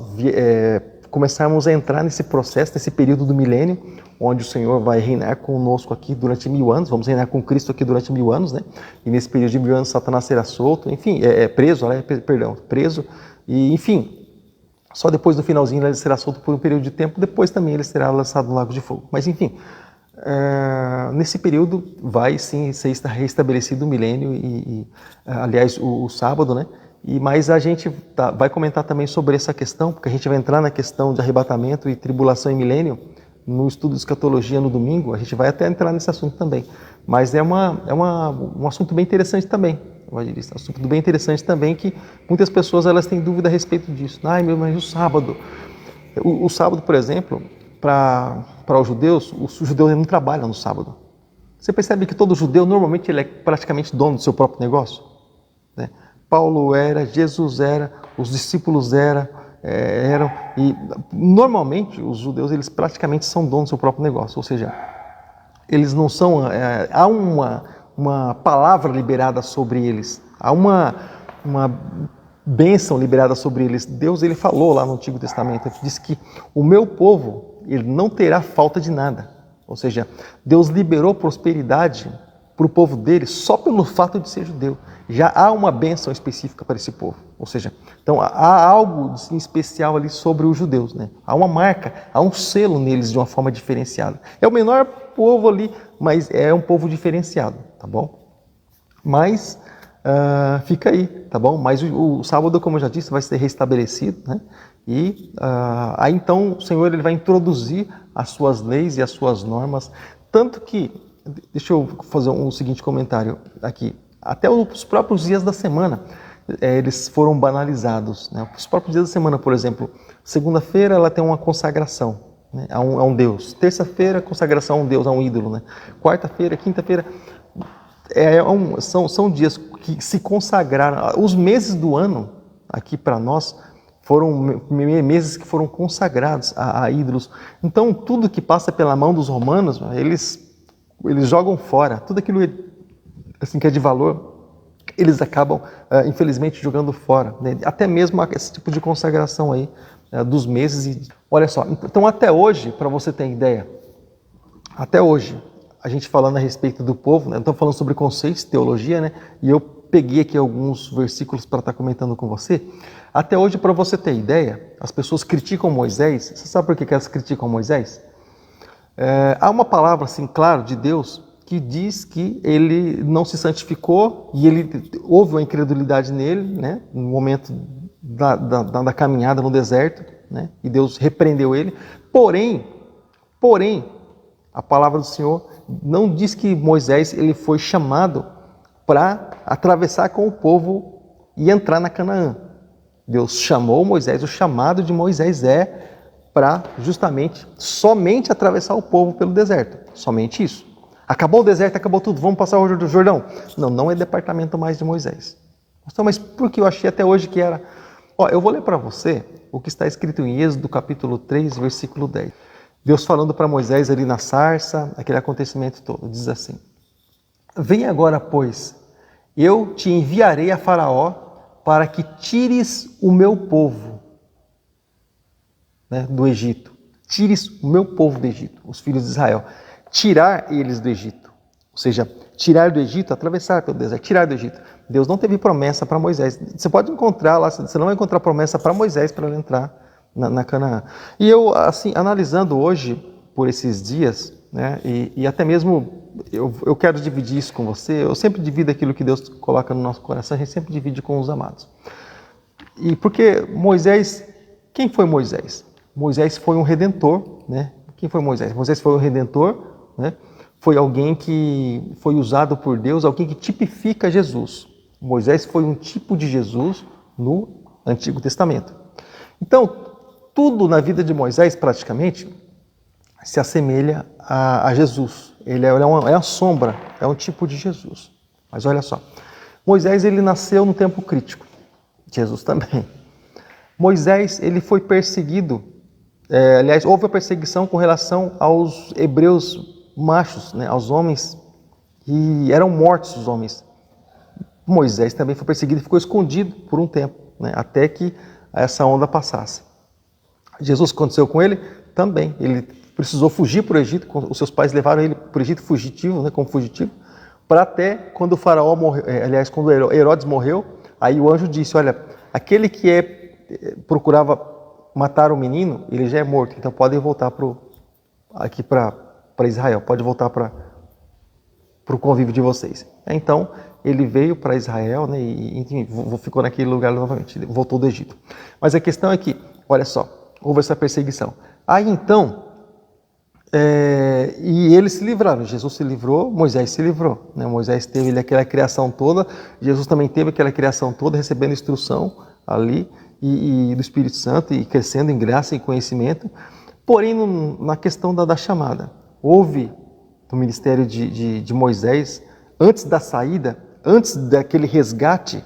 começarmos a entrar nesse processo, nesse período do milênio, onde o Senhor vai reinar conosco aqui durante 1000 anos, vamos reinar com Cristo aqui durante 1000 anos, né? E nesse período de 1000 anos Satanás será solto, enfim, preso, e enfim, só depois do finalzinho ele será solto por um período de tempo, depois também ele será lançado no lago de fogo. Mas enfim, nesse período vai sim ser restabelecido o milênio aliás, o sábado, né? Mas a gente vai comentar também sobre essa questão, porque a gente vai entrar na questão de arrebatamento e tribulação e milênio no estudo de escatologia no domingo. A gente vai até entrar nesse assunto também. Mas é um assunto bem interessante também, evangelista. Um assunto bem interessante também que muitas pessoas elas têm dúvida a respeito disso. Ai, meu, mas o sábado? O sábado, por exemplo, para os judeus não trabalham no sábado. Você percebe que todo judeu, normalmente, ele é praticamente dono do seu próprio negócio, né? Paulo era, Jesus era, os discípulos eram, e normalmente os judeus eles praticamente são donos do seu próprio negócio, ou seja, eles não são, há uma palavra liberada sobre eles, há uma bênção liberada sobre eles. Deus ele falou lá no Antigo Testamento, ele disse que o meu povo ele não terá falta de nada, ou seja, Deus liberou prosperidade para o povo dele só pelo fato de ser judeu. Já há uma bênção específica para esse povo. Ou seja, então há algo assim, especial ali sobre os judeus, né? Há uma marca, há um selo neles de uma forma diferenciada. É o menor povo ali, mas é um povo diferenciado, tá bom? Mas fica aí, tá bom? Mas o sábado, como eu já disse, vai ser restabelecido, né? E aí então o Senhor ele vai introduzir as suas leis e as suas normas, tanto que deixa eu fazer um seguinte comentário aqui. Até os próprios dias da semana, eles foram banalizados, né? Os próprios dias da semana, por exemplo, segunda-feira ela tem uma consagração, né, a um Deus. Terça-feira, consagração a um Deus, a um ídolo, né? Quarta-feira, quinta-feira, são dias que se consagraram. Os meses do ano, aqui para nós, foram meses que foram consagrados a ídolos. Então, tudo que passa pela mão dos romanos, eles jogam fora. Tudo aquilo assim, que é de valor, eles acabam, infelizmente, jogando fora, né? Até mesmo esse tipo de consagração aí dos meses. Olha só, então até hoje, para você ter ideia, até hoje, a gente falando a respeito do povo, né? Estamos falando sobre conceitos, teologia, né? E eu peguei aqui alguns versículos para estar comentando com você. Até hoje, para você ter ideia, as pessoas criticam Moisés. Você sabe por que elas criticam Moisés? Há uma palavra, assim, claro, de Deus, que diz que ele não se santificou e houve uma incredulidade nele, né, no momento da caminhada no deserto, né, e Deus repreendeu ele. Porém, a palavra do Senhor não diz que Moisés ele foi chamado para atravessar com o povo e entrar na Canaã. Deus chamou Moisés, o chamado de Moisés é para justamente, somente atravessar o povo pelo deserto. Somente isso. Acabou o deserto, acabou tudo, vamos passar o Jordão. Não, não é departamento mais de Moisés. Então, mas por que eu achei até hoje que era? Ó, eu vou ler para você o que está escrito em Êxodo capítulo 3, versículo 10. Deus falando para Moisés ali na sarça, aquele acontecimento todo, diz assim: Venha agora, pois, eu te enviarei a Faraó para que tires o meu povo, né, do Egito. Tires o meu povo do Egito, os filhos de Israel. Tirar eles do Egito. Ou seja, tirar do Egito, atravessar pelo deserto, tirar do Egito. Deus não teve promessa para Moisés. Você pode encontrar lá, você não vai encontrar promessa para Moisés para ele entrar na Canaã. E eu, assim, analisando hoje, por esses dias, né, e até mesmo eu quero dividir isso com você. Eu sempre divido aquilo que Deus coloca no nosso coração, a gente sempre divide com os amados. E porque Moisés, quem foi Moisés? Moisés foi um redentor, né? Quem foi Moisés? Moisés foi um redentor, né? Foi alguém que foi usado por Deus, alguém que tipifica Jesus. Moisés foi um tipo de Jesus no Antigo Testamento. Então, tudo na vida de Moisés, praticamente, se assemelha a Jesus. Ele é uma sombra, é um tipo de Jesus. Mas olha só, Moisés ele nasceu no tempo crítico, Jesus também. Moisés ele foi perseguido, aliás, houve a perseguição com relação aos hebreus machos, né, aos homens, e eram mortos os homens. Moisés também foi perseguido e ficou escondido por um tempo, né, até que essa onda passasse. Jesus, aconteceu com ele também. Ele precisou fugir para o Egito, os seus pais levaram ele para o Egito fugitivo, né, como fugitivo, para até quando o faraó morreu, aliás, quando Herodes morreu, aí o anjo disse, olha, aquele que procurava matar o menino, ele já é morto, então podem voltar aqui para Israel, pode voltar para o convívio de vocês. Então, ele veio para Israel, né, e enfim, ficou naquele lugar novamente, voltou do Egito. Mas a questão é que, olha só, houve essa perseguição. Aí então, e eles se livraram, Jesus se livrou, Moisés se livrou, né? Moisés teve aquela criação toda, Jesus também teve aquela criação toda, recebendo instrução ali, e do Espírito Santo, e crescendo em graça e conhecimento. Porém, na questão da chamada, houve no ministério de Moisés, antes da saída, antes daquele resgate,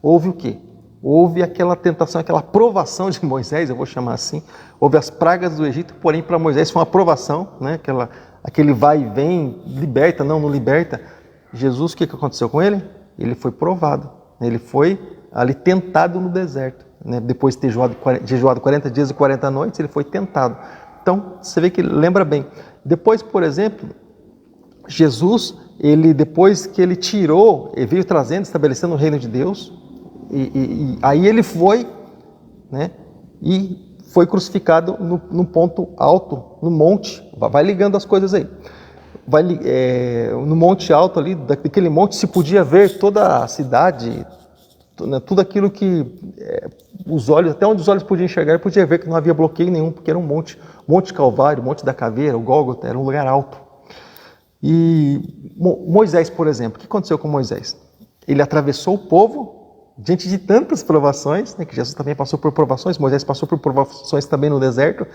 houve o quê? Houve aquela tentação, aquela provação de Moisés, eu vou chamar assim. Houve as pragas do Egito, porém para Moisés foi uma provação, né? Aquele vai e vem, liberta, não liberta. Jesus, o que aconteceu com ele? Ele foi provado, ele foi ali tentado no deserto, né? Depois de ter jejuado 40 dias e 40 noites, ele foi tentado. Então, você vê que lembra bem. Depois, por exemplo, Jesus, depois que ele ele veio trazendo, estabelecendo o reino de Deus, e aí ele foi, né, e foi crucificado no ponto alto, no monte, vai ligando as coisas aí, no monte alto ali, daquele monte se podia ver toda a cidade, né, tudo aquilo que os olhos, até onde os olhos podiam enxergar, podia ver que não havia bloqueio nenhum, porque era um monte Calvário, Monte da Caveira, o Gólgota, era um lugar alto. E Moisés, por exemplo, o que aconteceu com Moisés? Ele atravessou o povo diante de tantas provações, né, que Jesus também passou por provações, Moisés passou por provações também no deserto.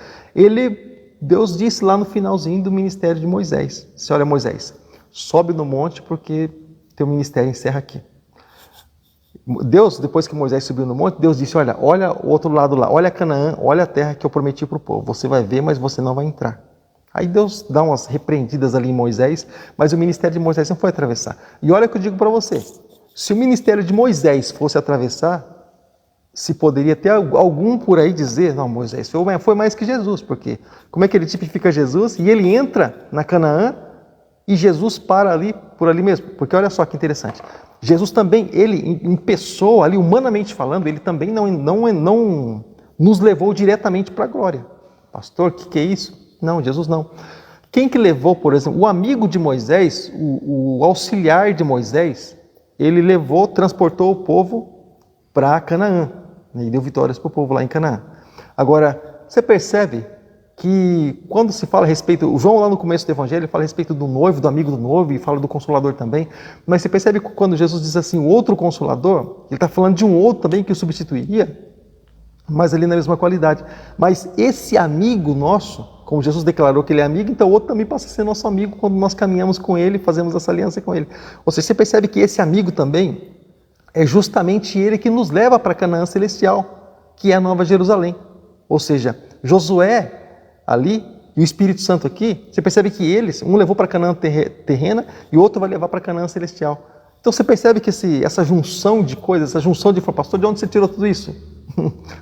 Deus disse lá no finalzinho do ministério de Moisés, você olha Moisés, sobe no monte porque teu ministério encerra aqui. Deus, depois que Moisés subiu no monte, Deus disse, olha o outro lado lá, olha Canaã, olha a terra que eu prometi para o povo, você vai ver, mas você não vai entrar. Aí Deus dá umas repreendidas ali em Moisés, mas o ministério de Moisés não foi atravessar. E olha o que eu digo para você, se o ministério de Moisés fosse atravessar, se poderia ter algum por aí dizer, não, Moisés foi mais que Jesus, porque como é que ele tipifica Jesus? E ele entra na Canaã e Jesus para ali, por ali mesmo. Porque olha só que interessante, Jesus também, ele em pessoa ali, humanamente falando, ele também não nos levou diretamente para a glória. Pastor, o que é isso? Não, Jesus não. Quem que levou, por exemplo, o amigo de Moisés, o auxiliar de Moisés, ele transportou o povo para Canaã, e deu vitórias para o povo lá em Canaã. Agora, você percebe que quando se fala a respeito, o João lá no começo do Evangelho fala a respeito do noivo, do amigo do noivo, e fala do Consolador também, mas você percebe que quando Jesus diz assim, o outro Consolador, ele está falando de um outro também que o substituiria, mas ali na mesma qualidade. Mas esse amigo nosso, como Jesus declarou que ele é amigo, então o outro também passa a ser nosso amigo quando nós caminhamos com ele, fazemos essa aliança com ele. Ou seja, você percebe que esse amigo também é justamente ele que nos leva para Canaã Celestial, que é a Nova Jerusalém. Ou seja, Josué ali e o Espírito Santo aqui, você percebe que eles, um levou para Canaã terrena e o outro vai levar para Canaã Celestial. Então você percebe que essa junção de coisas, essa junção de informação, pastor, de onde você tirou tudo isso?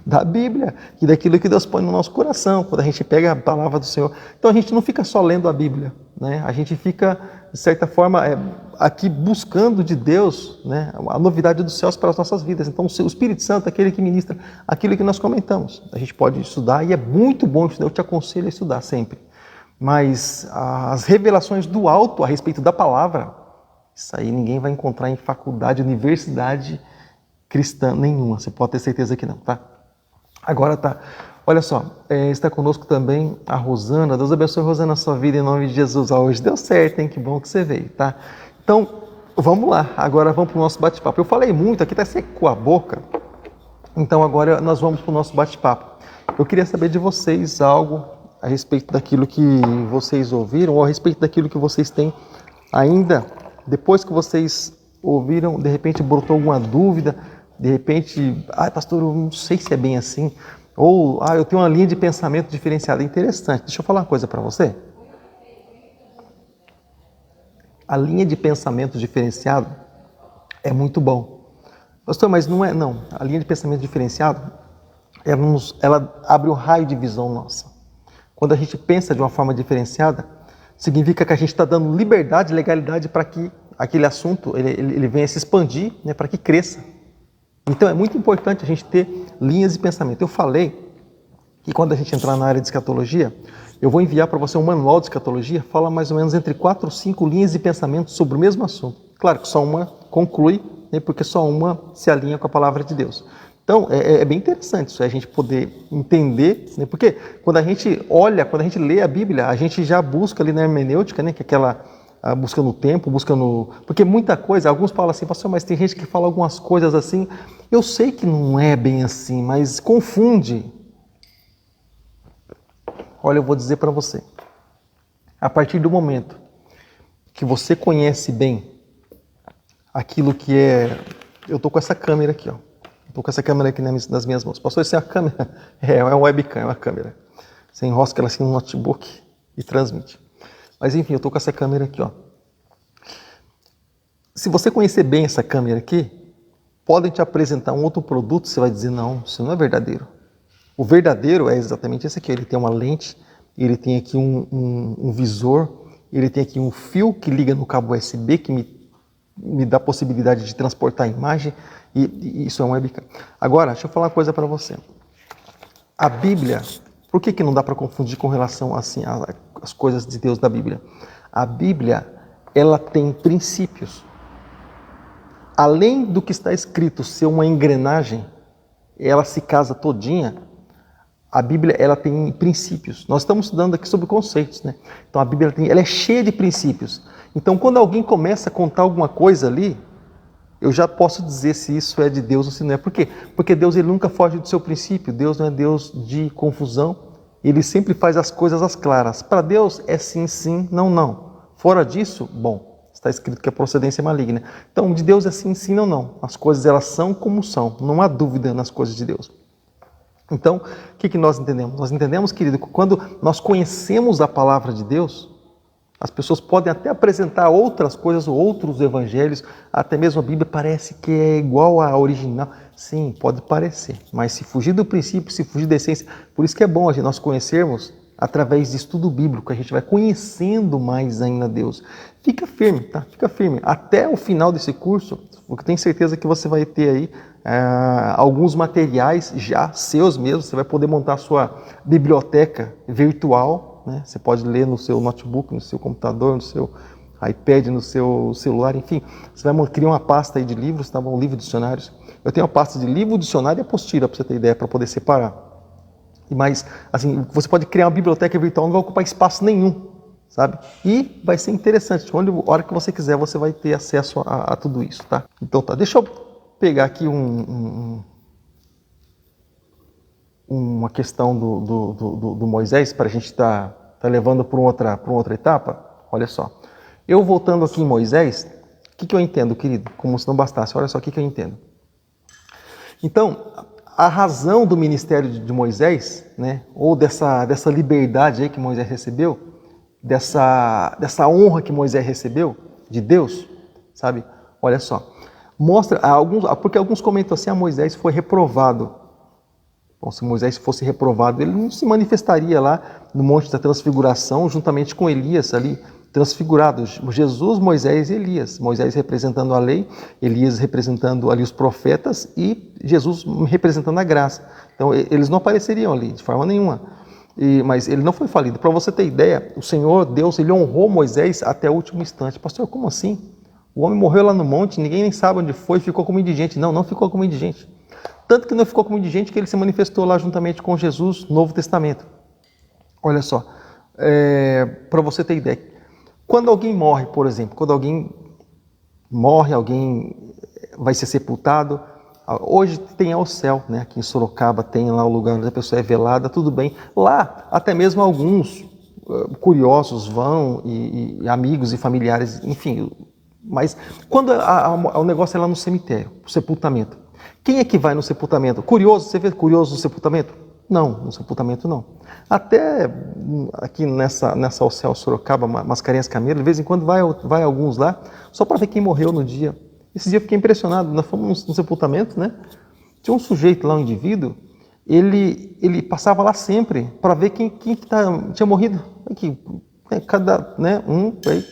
Da Bíblia e daquilo que Deus põe no nosso coração, quando a gente pega a palavra do Senhor. Então a gente não fica só lendo a Bíblia, né? A gente fica, de certa forma, aqui buscando de Deus, né, a novidade dos céus para as nossas vidas. Então o Espírito Santo é aquele que ministra aquilo que nós comentamos. A gente pode estudar e é muito bom estudar, eu te aconselho a estudar sempre. Mas as revelações do alto a respeito da palavra, isso aí ninguém vai encontrar em faculdade, universidade cristã nenhuma, você pode ter certeza que não, tá? Agora tá, olha só, está conosco também a Rosana. Deus abençoe, Rosana, a sua vida em nome de Jesus. Hoje deu certo, hein? Que bom que você veio, tá? Então, vamos lá, agora vamos para o nosso bate-papo. Eu falei muito, aqui tá secou a boca, então agora nós vamos para o nosso bate-papo. Eu queria saber de vocês algo a respeito daquilo que vocês ouviram, ou a respeito daquilo que vocês têm ainda, depois que vocês ouviram, de repente brotou alguma dúvida, de repente, pastor, eu não sei se é bem assim, ou eu tenho uma linha de pensamento diferenciada. Interessante. Deixa eu falar uma coisa para você. A linha de pensamento diferenciado é muito bom. Pastor, mas não é, não. A linha de pensamento diferenciado, ela abre um raio de visão nossa. Quando a gente pensa de uma forma diferenciada, significa que a gente está dando liberdade, legalidade para que aquele assunto ele venha se expandir, né, para que cresça. Então é muito importante a gente ter linhas de pensamento. Eu falei que quando a gente entrar na área de escatologia, eu vou enviar para você um manual de escatologia, fala mais ou menos entre 4 ou 5 linhas de pensamento sobre o mesmo assunto. Claro que só uma conclui, né, porque só uma se alinha com a palavra de Deus. Então é bem interessante isso, a gente poder entender, né, porque quando a gente olha, quando a gente lê a Bíblia, a gente já busca ali na hermenêutica, né, que é aquela busca no tempo, busca no... Porque muita coisa, alguns falam assim, pastor, mas tem gente que fala algumas coisas assim, eu sei que não é bem assim, mas confunde. Olha, eu vou dizer para você, a partir do momento que você conhece bem aquilo que é... Eu estou com essa câmera aqui, ó. Estou com essa câmera aqui nas minhas mãos. Pastor, isso é uma câmera? É uma webcam, é uma câmera. Você enrosca ela assim no notebook e transmite. Mas enfim, eu estou com essa câmera aqui, ó. Se você conhecer bem essa câmera aqui, podem te apresentar um outro produto, você vai dizer, não, isso não é verdadeiro. O verdadeiro é exatamente esse aqui, ele tem uma lente, ele tem aqui um visor, ele tem aqui um fio que liga no cabo USB, que me dá a possibilidade de transportar a imagem, e isso é um webcam. Agora, deixa eu falar uma coisa para você. A Bíblia, por que não dá para confundir com relação assim, às coisas de Deus da Bíblia? A Bíblia, ela tem princípios. Além do que está escrito ser uma engrenagem, ela se casa todinha, a Bíblia ela tem princípios. Nós estamos estudando aqui sobre conceitos, né? Então a Bíblia ela é cheia de princípios. Então quando alguém começa a contar alguma coisa ali, eu já posso dizer se isso é de Deus ou se não é. Por quê? Porque Deus ele nunca foge do seu princípio. Deus não é Deus de confusão. Ele sempre faz as coisas às claras. Para Deus é sim, sim, não, não. Fora disso, bom, está escrito que a procedência é maligna. Então, de Deus é sim, sim, não, não. As coisas elas são como são. Não há dúvida nas coisas de Deus. Então, o que nós entendemos? Nós entendemos, querido, que quando nós conhecemos a palavra de Deus, as pessoas podem até apresentar outras coisas, outros evangelhos, até mesmo a Bíblia parece que é igual à original. Sim, pode parecer, mas se fugir do princípio, se fugir da essência, por isso que é bom nós conhecermos através de estudo bíblico, a gente vai conhecendo mais ainda Deus. Fica firme, tá? Fica firme. Até o final desse curso, porque tenho certeza que você vai ter aí alguns materiais já seus mesmos, você vai poder montar a sua biblioteca virtual, né? Você pode ler no seu notebook, no seu computador, no seu iPad, no seu celular, enfim. Você vai criar uma pasta aí de livros, tá bom? Livro, dicionários. Eu tenho uma pasta de livro, dicionário e apostila, para você ter ideia, para poder separar. Mas, assim, você pode criar uma biblioteca virtual, não vai ocupar espaço nenhum, sabe? E vai ser interessante, a hora que você quiser, você vai ter acesso a tudo isso, tá? Então tá, deixa eu pegar aqui uma questão do Moisés, para a gente tá levando para uma outra etapa. Olha só, eu voltando aqui em Moisés, o que eu entendo, querido? Como se não bastasse, olha só o que eu entendo. Então, a razão do ministério de Moisés, né, ou dessa liberdade aí que Moisés recebeu, dessa honra que Moisés recebeu de Deus, sabe? Olha só, mostra, porque alguns comentam assim, Moisés foi reprovado. Bom, se Moisés fosse reprovado, ele não se manifestaria lá no Monte da Transfiguração, juntamente com Elias ali, transfigurados. Jesus, Moisés e Elias. Moisés representando a lei, Elias representando ali os profetas e Jesus representando a graça. Então, eles não apareceriam ali de forma nenhuma. Mas ele não foi falido. Para você ter ideia, o Senhor, Deus, ele honrou Moisés até o último instante. Pastor, como assim? O homem morreu lá no monte, ninguém nem sabe onde foi, ficou como indigente. Não ficou como indigente. Tanto que não ficou como indigente que ele se manifestou lá juntamente com Jesus no Novo Testamento. Olha só, para você ter ideia. Quando alguém morre, por exemplo, quando alguém morre, alguém vai ser sepultado, hoje tem ao céu, né? Aqui em Sorocaba tem lá o lugar onde a pessoa é velada, tudo bem. Lá, até mesmo alguns curiosos vão, e amigos e familiares, enfim. Mas quando o negócio é lá no cemitério, o sepultamento. Quem é que vai no sepultamento? Curioso? Você vê curioso no sepultamento? Não, no sepultamento não. Até aqui nessa ao céu Sorocaba, Mascarenhas Camelo, de vez em quando vai alguns lá, só para ver quem morreu no dia. Esse dia eu fiquei impressionado, nós fomos no sepultamento, né? Tinha um sujeito lá, um indivíduo, ele passava lá sempre para ver quem tinha morrido. Aqui, cada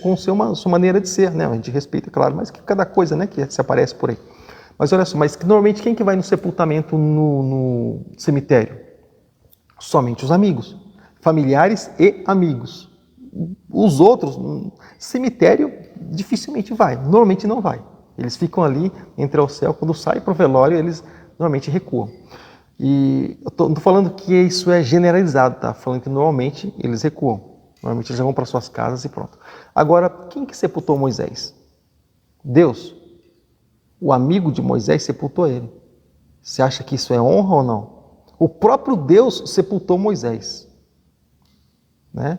com sua maneira de ser, né? A gente respeita, claro, mas que cada coisa, né, que se aparece por aí. Mas olha só, mas normalmente quem que vai no sepultamento no cemitério? Somente os amigos, familiares e amigos. Os outros, cemitério, dificilmente vai, normalmente não vai. Eles ficam ali entre ao céu, quando sai para o velório, eles normalmente recuam. E eu não estou falando que isso é generalizado, tá? Falando que normalmente eles recuam. Normalmente eles vão para suas casas e pronto. Agora, quem que sepultou Moisés? Deus. O amigo de Moisés sepultou ele. Você acha que isso é honra ou não? O próprio Deus sepultou Moisés, né?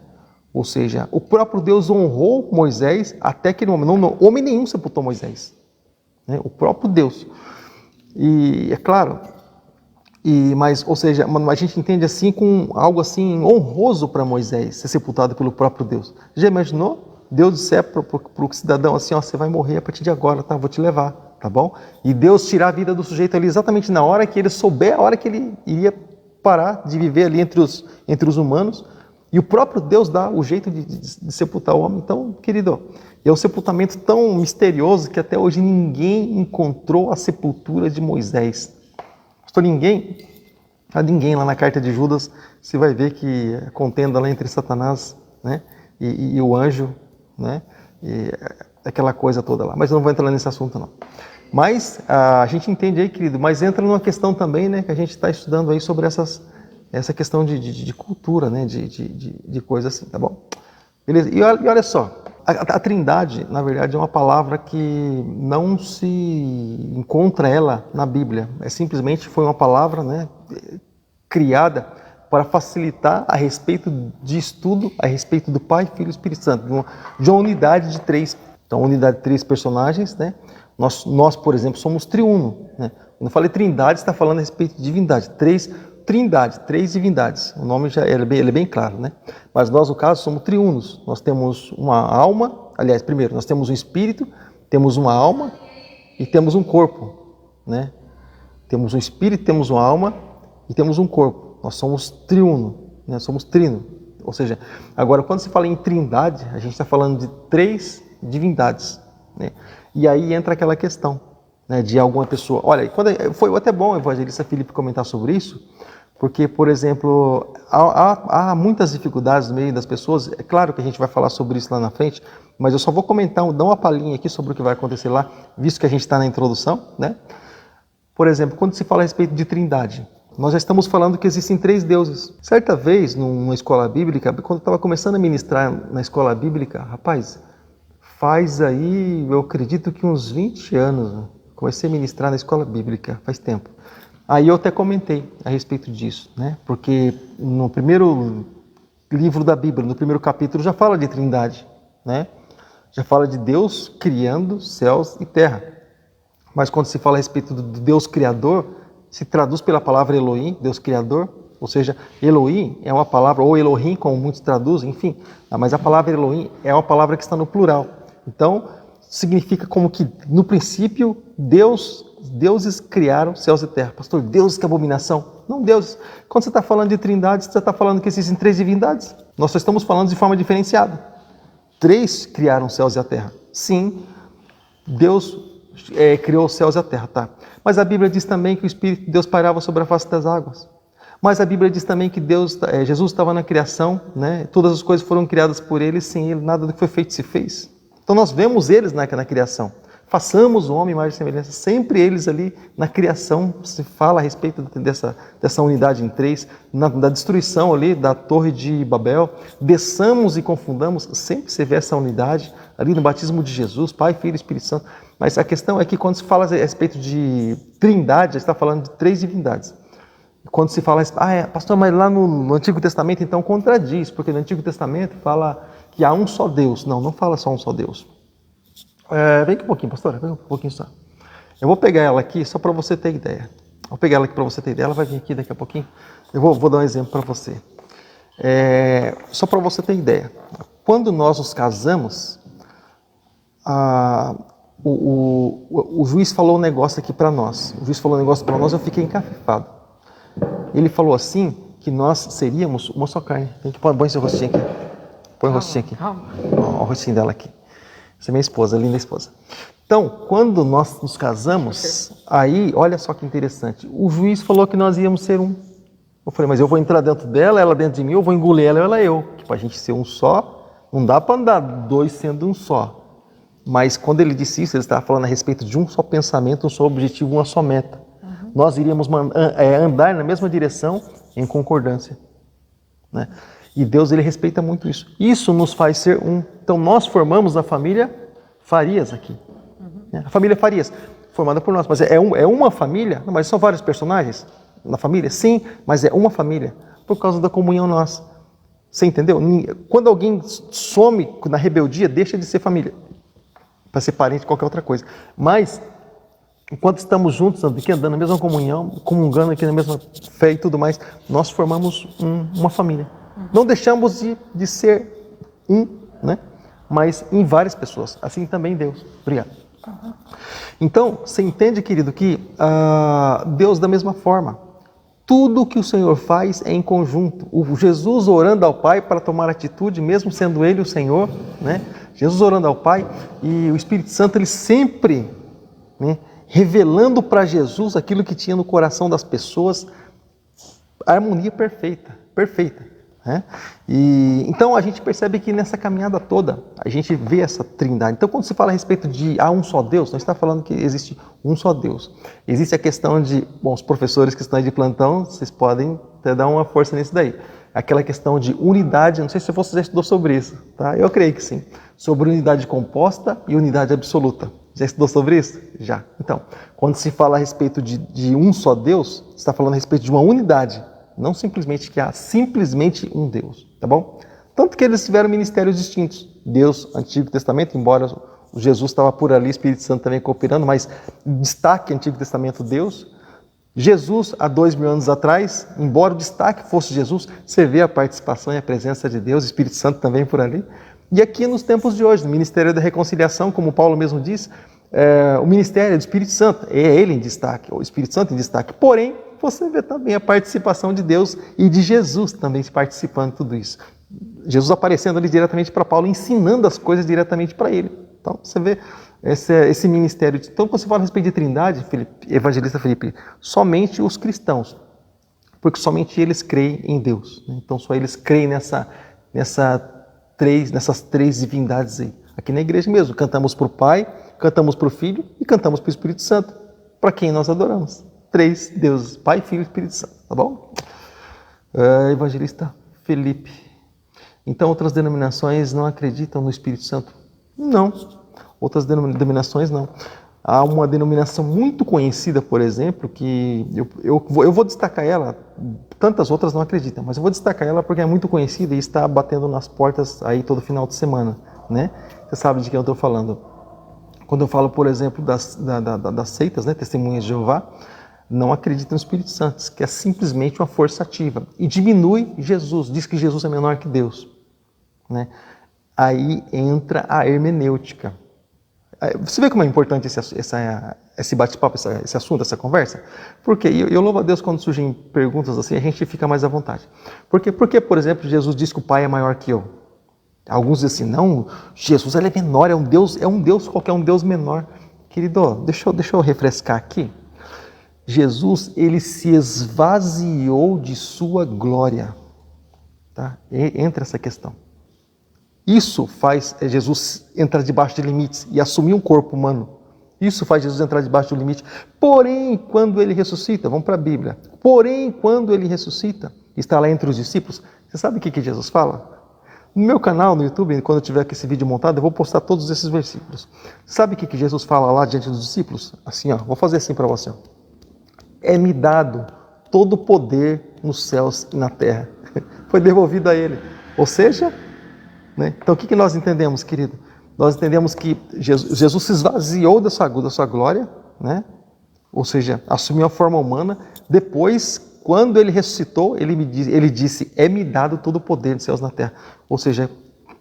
Ou seja, o próprio Deus honrou Moisés até aquele momento. Não, homem nenhum sepultou Moisés, né? O próprio Deus. E é claro, ou seja, a gente entende assim com algo assim honroso para Moisés ser sepultado pelo próprio Deus. Já imaginou? Deus disser para o cidadão assim, ó, você vai morrer a partir de agora, tá? Vou te levar. Tá bom? E Deus tirar a vida do sujeito ali exatamente na hora que ele souber, a hora que ele iria parar de viver ali entre os humanos. E o próprio Deus dá o jeito de sepultar o homem. Então, querido, é um sepultamento tão misterioso que até hoje ninguém encontrou a sepultura de Moisés. Pastor, ninguém lá na carta de Judas, você vai ver que a contenda lá entre Satanás, né, e o anjo, né, e aquela coisa toda lá. Mas eu não vou entrar nesse assunto, não. Mas a gente entende aí, querido, mas entra numa questão também, né, que a gente está estudando aí sobre essa questão de cultura, né, de coisa assim, tá bom? Beleza? E olha só, a Trindade, na verdade, é uma palavra que não se encontra ela na Bíblia. Simplesmente foi uma palavra, né, criada para facilitar a respeito de estudo, a respeito do Pai, Filho e Espírito Santo, de uma unidade de três. Então, unidade de três personagens, né? Nós, por exemplo, somos triuno, né? Quando eu falei trindade, está falando a respeito de divindade. Três divindades. O nome ele é bem claro, né? Mas nós, no caso, somos triunos. Nós temos uma alma, aliás, primeiro, nós temos um espírito, temos uma alma e temos um corpo, né? Temos um espírito, temos uma alma e temos um corpo. Nós somos triuno, né? Somos trino. Ou seja, agora, quando se fala em trindade, a gente está falando de três divindades, né? E aí entra aquela questão, né, de alguma pessoa. Olha, foi até bom o evangelista Filipe comentar sobre isso, porque, por exemplo, há muitas dificuldades no meio das pessoas. É claro que a gente vai falar sobre isso lá na frente, mas eu só vou comentar, dar uma palhinha aqui sobre o que vai acontecer lá, visto que a gente está na introdução, né? Por exemplo, quando se fala a respeito de trindade, nós já estamos falando que existem três deuses. Certa vez, numa escola bíblica, quando eu estava começando a ministrar na escola bíblica, rapaz, faz aí, eu acredito que uns 20 anos, comecei a ministrar na escola bíblica, faz tempo. Aí eu até comentei a respeito disso, né? Porque no primeiro livro da Bíblia, no primeiro capítulo, já fala de Trindade, né? Já fala de Deus criando céus e terra. Mas quando se fala a respeito do Deus Criador, se traduz pela palavra Elohim, Deus Criador, ou seja, Elohim é uma palavra, ou Elohim, como muitos traduzem, enfim, mas a palavra Elohim é uma palavra que está no plural. Então, significa como que, no princípio, deuses criaram céus e terra. Pastor, Deus que abominação? Não, deuses. Quando você está falando de trindade, você está falando que existem 3 divindades. Nós só estamos falando de forma diferenciada. 3 criaram os céus e a terra. Sim, Deus criou os céus e a terra, tá? Mas a Bíblia diz também que o Espírito de Deus pairava sobre a face das águas. Mas a Bíblia diz também que Jesus estava na criação, né? Todas as coisas foram criadas por Ele, sem Ele nada do que foi feito se fez. Então nós vemos eles na criação. Façamos o homem mais de semelhança. Sempre eles ali na criação se fala a respeito dessa unidade em 3, da destruição ali da Torre de Babel. Desçamos e confundamos, sempre se vê essa unidade ali no batismo de Jesus, Pai, Filho e Espírito Santo. Mas a questão é que quando se fala a respeito de trindade, já está falando de 3 divindades. Quando se fala, pastor, mas lá no Antigo Testamento então contradiz, porque no Antigo Testamento fala que há um só Deus. Não fala só um só Deus. Vem aqui um pouquinho, pastora, vem um pouquinho só. Eu vou pegar ela aqui só para você ter ideia. Vou pegar ela aqui para você ter ideia, ela vai vir aqui daqui a pouquinho. Eu vou dar um exemplo para você. Só para você ter ideia. Quando nós nos casamos, o juiz falou um negócio aqui para nós. O juiz falou um negócio para nós, eu fiquei encafifado. Ele falou assim, que nós seríamos uma só carne. Tem que põe seu rostinho aqui. Põe o rostinho aqui. Olha o rostinho dela aqui. Essa é minha esposa, linda esposa. Então, quando nós nos casamos, aí, olha só que interessante. O juiz falou que nós íamos ser um. Eu falei, mas eu vou entrar dentro dela, ela dentro de mim, eu vou engolir ela eu. Que para a gente ser um só, não dá para andar 2 sendo um só. Mas quando ele disse isso, ele estava falando a respeito de um só pensamento, um só objetivo, uma só meta. Nós iríamos andar na mesma direção em concordância, né? E Deus, ele respeita muito isso. Isso nos faz ser um. Então nós formamos a família Farias aqui. A família Farias, formada por nós. Mas é uma família? Não, mas são vários personagens na família? Sim, mas é uma família por causa da comunhão nossa. Você entendeu? Quando alguém some na rebeldia, deixa de ser família, para ser parente de qualquer outra coisa. Mas enquanto estamos juntos, andando na mesma comunhão, comungando aqui na mesma fé e tudo mais, nós formamos uma família. Não deixamos de ser um, né? Mas em várias pessoas. Assim também Deus. Obrigado. Então, você entende, querido, que Deus da mesma forma. Tudo que o Senhor faz é em conjunto. O Jesus orando ao Pai para tomar atitude, mesmo sendo Ele o Senhor, né? Jesus orando ao Pai e o Espírito Santo, ele sempre, né, revelando para Jesus aquilo que tinha no coração das pessoas, a harmonia perfeita. Né? E então a gente percebe que nessa caminhada toda a gente vê essa trindade. Então quando se fala a respeito de um só Deus, não está falando que existe um só Deus. Existe a questão de, os professores que estão aí de plantão, vocês podem até dar uma força nisso daí. Aquela questão de unidade, não sei se você já estudou sobre isso, tá? Eu creio que sim. Sobre unidade composta e unidade absoluta. Já estudou sobre isso? Já. Então, quando se fala a respeito de um só Deus, você está falando a respeito de uma unidade. Não simplesmente que há simplesmente um Deus, tá bom? Tanto que eles tiveram ministérios distintos. Deus, Antigo Testamento, embora o Jesus estava por ali, o Espírito Santo também cooperando, mas destaque Antigo Testamento Deus. Jesus, há 2000 anos atrás, embora o destaque fosse Jesus, você vê a participação e a presença de Deus, o Espírito Santo também por ali. E aqui nos tempos de hoje, no Ministério da Reconciliação, como Paulo mesmo diz, o ministério do Espírito Santo, é ele em destaque, o Espírito Santo em destaque. Porém, você vê também a participação de Deus e de Jesus também participando de tudo isso. Jesus aparecendo ali diretamente para Paulo, ensinando as coisas diretamente para ele. Então, você vê esse ministério. Então, quando você fala a respeito de trindade, evangelista Felipe, somente os cristãos, porque somente eles creem em Deus. Então, só eles creem nessas 3 divindades aí. Aqui na igreja mesmo, cantamos para o Pai, cantamos para o Filho e cantamos para o Espírito Santo, para quem nós adoramos. 3 deuses, Pai, Filho e Espírito Santo, tá bom? Evangelista Felipe. Então, outras denominações não acreditam no Espírito Santo? Não. Outras denominações não. Há uma denominação muito conhecida, por exemplo, que eu vou destacar ela, tantas outras não acreditam, mas eu vou destacar ela porque é muito conhecida e está batendo nas portas aí todo final de semana, né? Você sabe de quem eu estou falando. Quando eu falo, por exemplo, das seitas, né, Testemunhas de Jeová, não acreditam no Espírito Santo, que é simplesmente uma força ativa. E diminui Jesus, diz que Jesus é menor que Deus, né? Aí entra a hermenêutica. Você vê como é importante esse bate-papo, esse assunto, essa conversa? Porque eu louvo a Deus quando surgem perguntas assim, a gente fica mais à vontade. Por que, por exemplo, Jesus diz que o Pai é maior que eu? Alguns dizem assim, não, Jesus ele é menor, é um Deus qualquer, um Deus menor. Querido, deixa eu refrescar aqui. Jesus, ele se esvaziou de sua glória. Tá? Entra essa questão. Isso faz Jesus entrar debaixo de limites e assumir um corpo humano. Isso faz Jesus entrar debaixo do limite. Porém, quando ele ressuscita, vamos para a Bíblia. Porém, quando ele ressuscita, está lá entre os discípulos. Você sabe o que Jesus fala? No meu canal, no YouTube, quando eu tiver aqui esse vídeo montado, eu vou postar todos esses versículos. Sabe o que Jesus fala lá diante dos discípulos? Assim, ó, vou fazer assim para você. É-me dado todo o poder nos céus e na terra. Foi devolvido a ele. Ou seja, né? Então o que nós entendemos, querido? Nós entendemos que Jesus se esvaziou da sua glória, né? Ou seja, assumiu a forma humana. Depois, quando ele ressuscitou, ele disse, é-me dado todo o poder dos céus e na terra. Ou seja,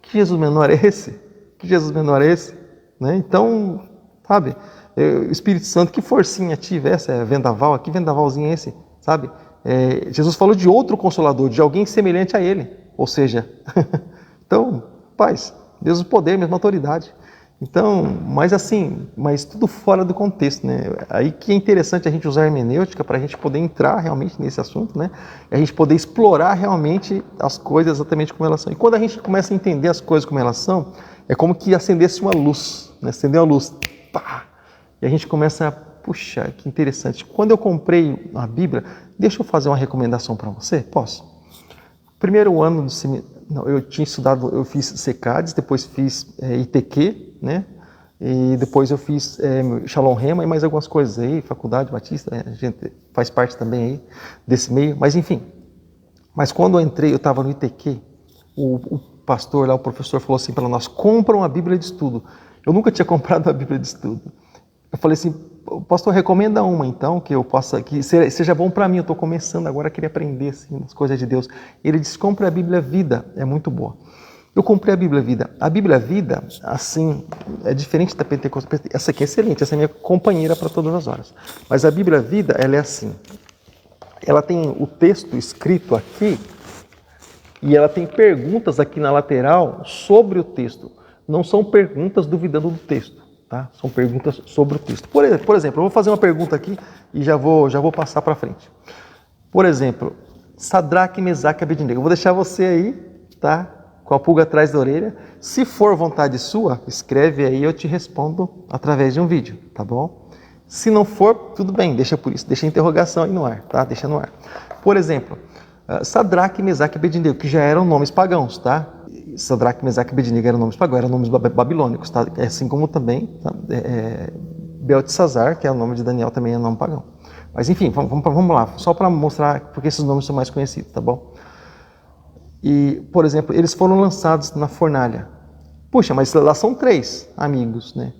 que Jesus menor é esse? Que Jesus menor é esse? Né? Então, sabe, o Espírito Santo, que forcinha ativa essa? É vendaval? Que vendavalzinho é esse? Sabe? Jesus falou de outro Consolador, de alguém semelhante a ele. Ou seja, então, paz, Deus o poder, mesma autoridade. Então, mas tudo fora do contexto, né? Aí que é interessante a gente usar a hermenêutica para a gente poder entrar realmente nesse assunto, né? A gente poder explorar realmente as coisas exatamente como elas são. E quando a gente começa a entender as coisas como elas são, é como que acendesse uma luz, né? Acendeu a luz, pá! E a gente começa a, puxa, que interessante. Quando eu comprei a Bíblia, deixa eu fazer uma recomendação para você, posso? Primeiro ano do seminário, eu tinha estudado, eu fiz SECADES, depois fiz ITQ, né? E depois eu fiz Shalom Rema e mais algumas coisas aí, Faculdade Batista, a gente faz parte também aí desse meio, mas enfim. Mas quando eu entrei, eu estava no ITQ, o pastor lá, o professor falou assim para nós, compra uma Bíblia de estudo. Eu nunca tinha comprado uma Bíblia de estudo. Eu falei assim, pastor, recomenda uma então, que eu possa, que seja bom para mim, eu estou começando agora, queria aprender assim, as coisas de Deus. Ele disse, compre a Bíblia Vida, é muito boa. Eu comprei a Bíblia Vida. A Bíblia Vida, assim, é diferente da Pentecostal. Essa aqui é excelente, essa é minha companheira para todas as horas. Mas a Bíblia Vida, ela é assim, ela tem o texto escrito aqui e ela tem perguntas aqui na lateral sobre o texto. Não são perguntas duvidando do texto. Tá? São perguntas sobre o texto. Por exemplo, eu vou fazer uma pergunta aqui e já vou passar para frente. Por exemplo, Sadraque, Mesaque e Abednego. Eu vou deixar você aí, tá? Com a pulga atrás da orelha. Se for vontade sua, escreve aí, eu te respondo através de um vídeo, tá bom? Se não for, tudo bem, deixa por isso, deixa a interrogação aí no ar, tá? Deixa no ar. Por exemplo, Sadraque, Mesaque e Abednego, que já eram nomes pagãos, tá? Sadraque, Mesaque e Abednego eram nomes pagãos, eram nomes babilônicos, tá? Assim como também Beltesazar, que é o nome de Daniel, também é nome pagão. Mas enfim, vamos lá, só para mostrar porque esses nomes são mais conhecidos, tá bom? E, por exemplo, eles foram lançados na fornalha. Puxa, mas lá são 3 amigos, né?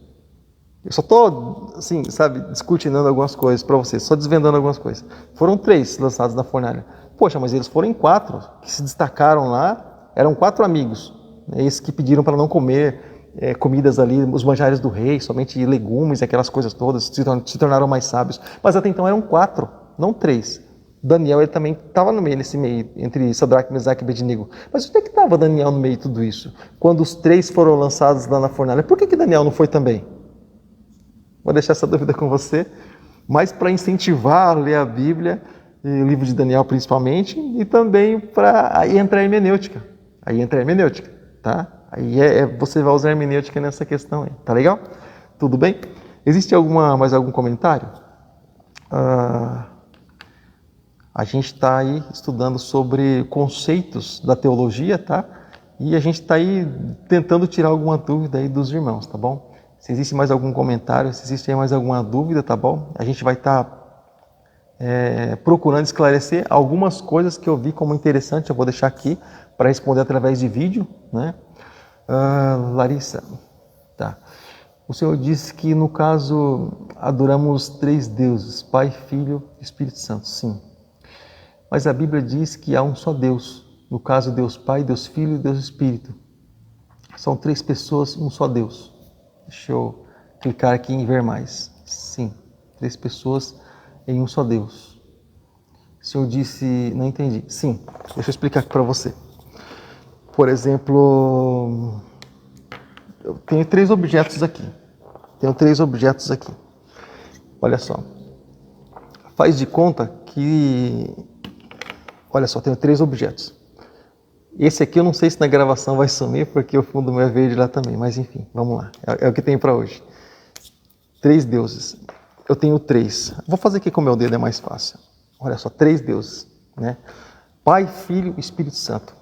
Eu só estou, assim, sabe, discutindo algumas coisas para vocês, só desvendando algumas coisas. Foram 3 lançados na fornalha. Poxa, mas eles foram em 4 que se destacaram lá. Eram 4 amigos, né, esses que pediram para não comer comidas ali, os manjares do rei, somente legumes, aquelas coisas todas, se tornaram mais sábios. Mas até então eram 4, não 3. Daniel ele também estava no meio, nesse meio, entre Sadraque, Mesaque e Abednego. Mas onde é que estava Daniel no meio de tudo isso? Quando os 3 foram lançados lá na fornalha, por que Daniel não foi também? Vou deixar essa dúvida com você, mas para incentivar a ler a Bíblia, o livro de Daniel principalmente, e também para entrar a hermenêutica. Aí entra a hermenêutica, tá? Aí você vai usar a hermenêutica nessa questão aí, tá legal? Tudo bem? Existe mais algum comentário? A gente está aí estudando sobre conceitos da teologia, tá? E a gente está aí tentando tirar alguma dúvida aí dos irmãos, tá bom? Se existe mais algum comentário, se existe mais alguma dúvida, tá bom? A gente vai estar procurando esclarecer algumas coisas que eu vi como interessante. Eu vou deixar aqui para responder através de vídeo, né? Larissa, tá. O Senhor disse que no caso adoramos 3 deuses, Pai, Filho e Espírito Santo. Sim. Mas a Bíblia diz que há um só Deus. No caso, Deus Pai, Deus Filho e Deus Espírito. São 3 pessoas, um só Deus. Deixa eu clicar aqui em ver mais. Sim, 3 pessoas em um só Deus. O Senhor disse... Não entendi. Sim, deixa eu explicar aqui para você. Por exemplo, eu tenho 3 objetos aqui. Olha só. Faz de conta que... Olha só, tenho 3 objetos. Esse aqui eu não sei se na gravação vai sumir, porque o fundo meu é verde lá também. Mas enfim, vamos lá. É o que tem para hoje. 3 deuses. Eu tenho 3. Vou fazer aqui com o meu dedo, é mais fácil. Olha só, 3 deuses, né? Pai, Filho e Espírito Santo.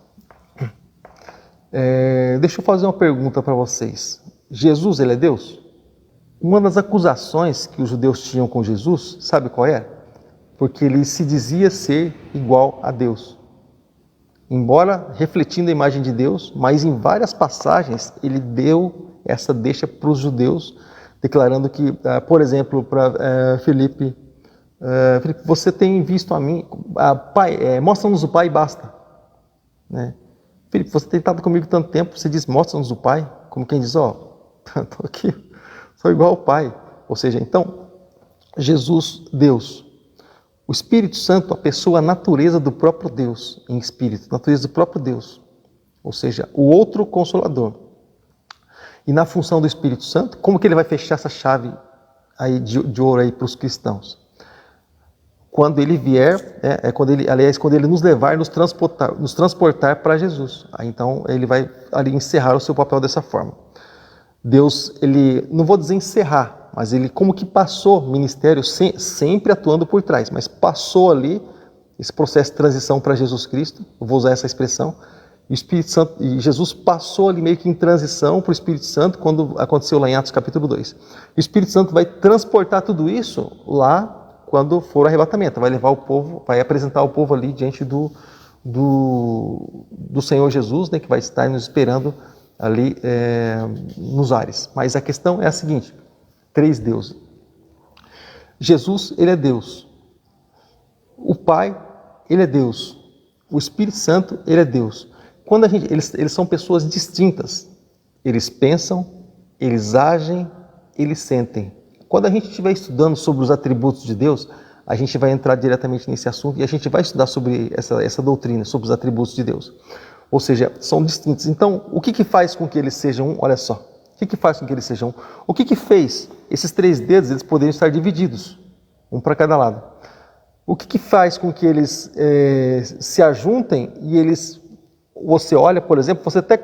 Deixa eu fazer uma pergunta para vocês. Jesus, ele é Deus? Uma das acusações que os judeus tinham com Jesus, sabe qual é? Porque ele se dizia ser igual a Deus. Embora refletindo a imagem de Deus, mas em várias passagens ele deu essa deixa para os judeus, declarando que, por exemplo, para Filipe, você tem visto a mim, Pai, mostra-nos o Pai e basta. Né? Filipe, você tem estado comigo tanto tempo, você diz, mostra-nos o Pai, como quem diz, estou aqui, sou igual ao Pai. Ou seja, então, Jesus, Deus. O Espírito Santo, a pessoa, a natureza do próprio Deus, em espírito, natureza do próprio Deus. Ou seja, o outro Consolador. E na função do Espírito Santo, como que ele vai fechar essa chave aí de ouro aí para os cristãos? Quando ele vier, quando ele nos levar, nos transportar para Jesus. Aí, então ele vai ali encerrar o seu papel dessa forma. Deus, ele, não vou dizer encerrar, mas ele como que passou ministério, sempre atuando por trás, mas passou ali esse processo de transição para Jesus Cristo, eu vou usar essa expressão, e o Espírito Santo, e Jesus passou ali meio que em transição para o Espírito Santo, quando aconteceu lá em Atos capítulo 2. E o Espírito Santo vai transportar tudo isso lá quando for o arrebatamento, vai levar o povo, vai apresentar o povo ali diante do Senhor Jesus, né, que vai estar nos esperando ali nos ares. Mas a questão é a seguinte, 3 deuses. Jesus, ele é Deus. O Pai, ele é Deus. O Espírito Santo, ele é Deus. Quando eles são pessoas distintas. Eles pensam, eles agem, eles sentem. Quando a gente estiver estudando sobre os atributos de Deus, a gente vai entrar diretamente nesse assunto e a gente vai estudar sobre essa doutrina, sobre os atributos de Deus. Ou seja, são distintos. Então, o que faz com que eles sejam um? Olha só. O que faz com que eles sejam um? O que fez esses 3 dedos eles poderem estar divididos, um para cada lado? O que faz com que eles se ajuntem e eles... Você olha, por exemplo, você até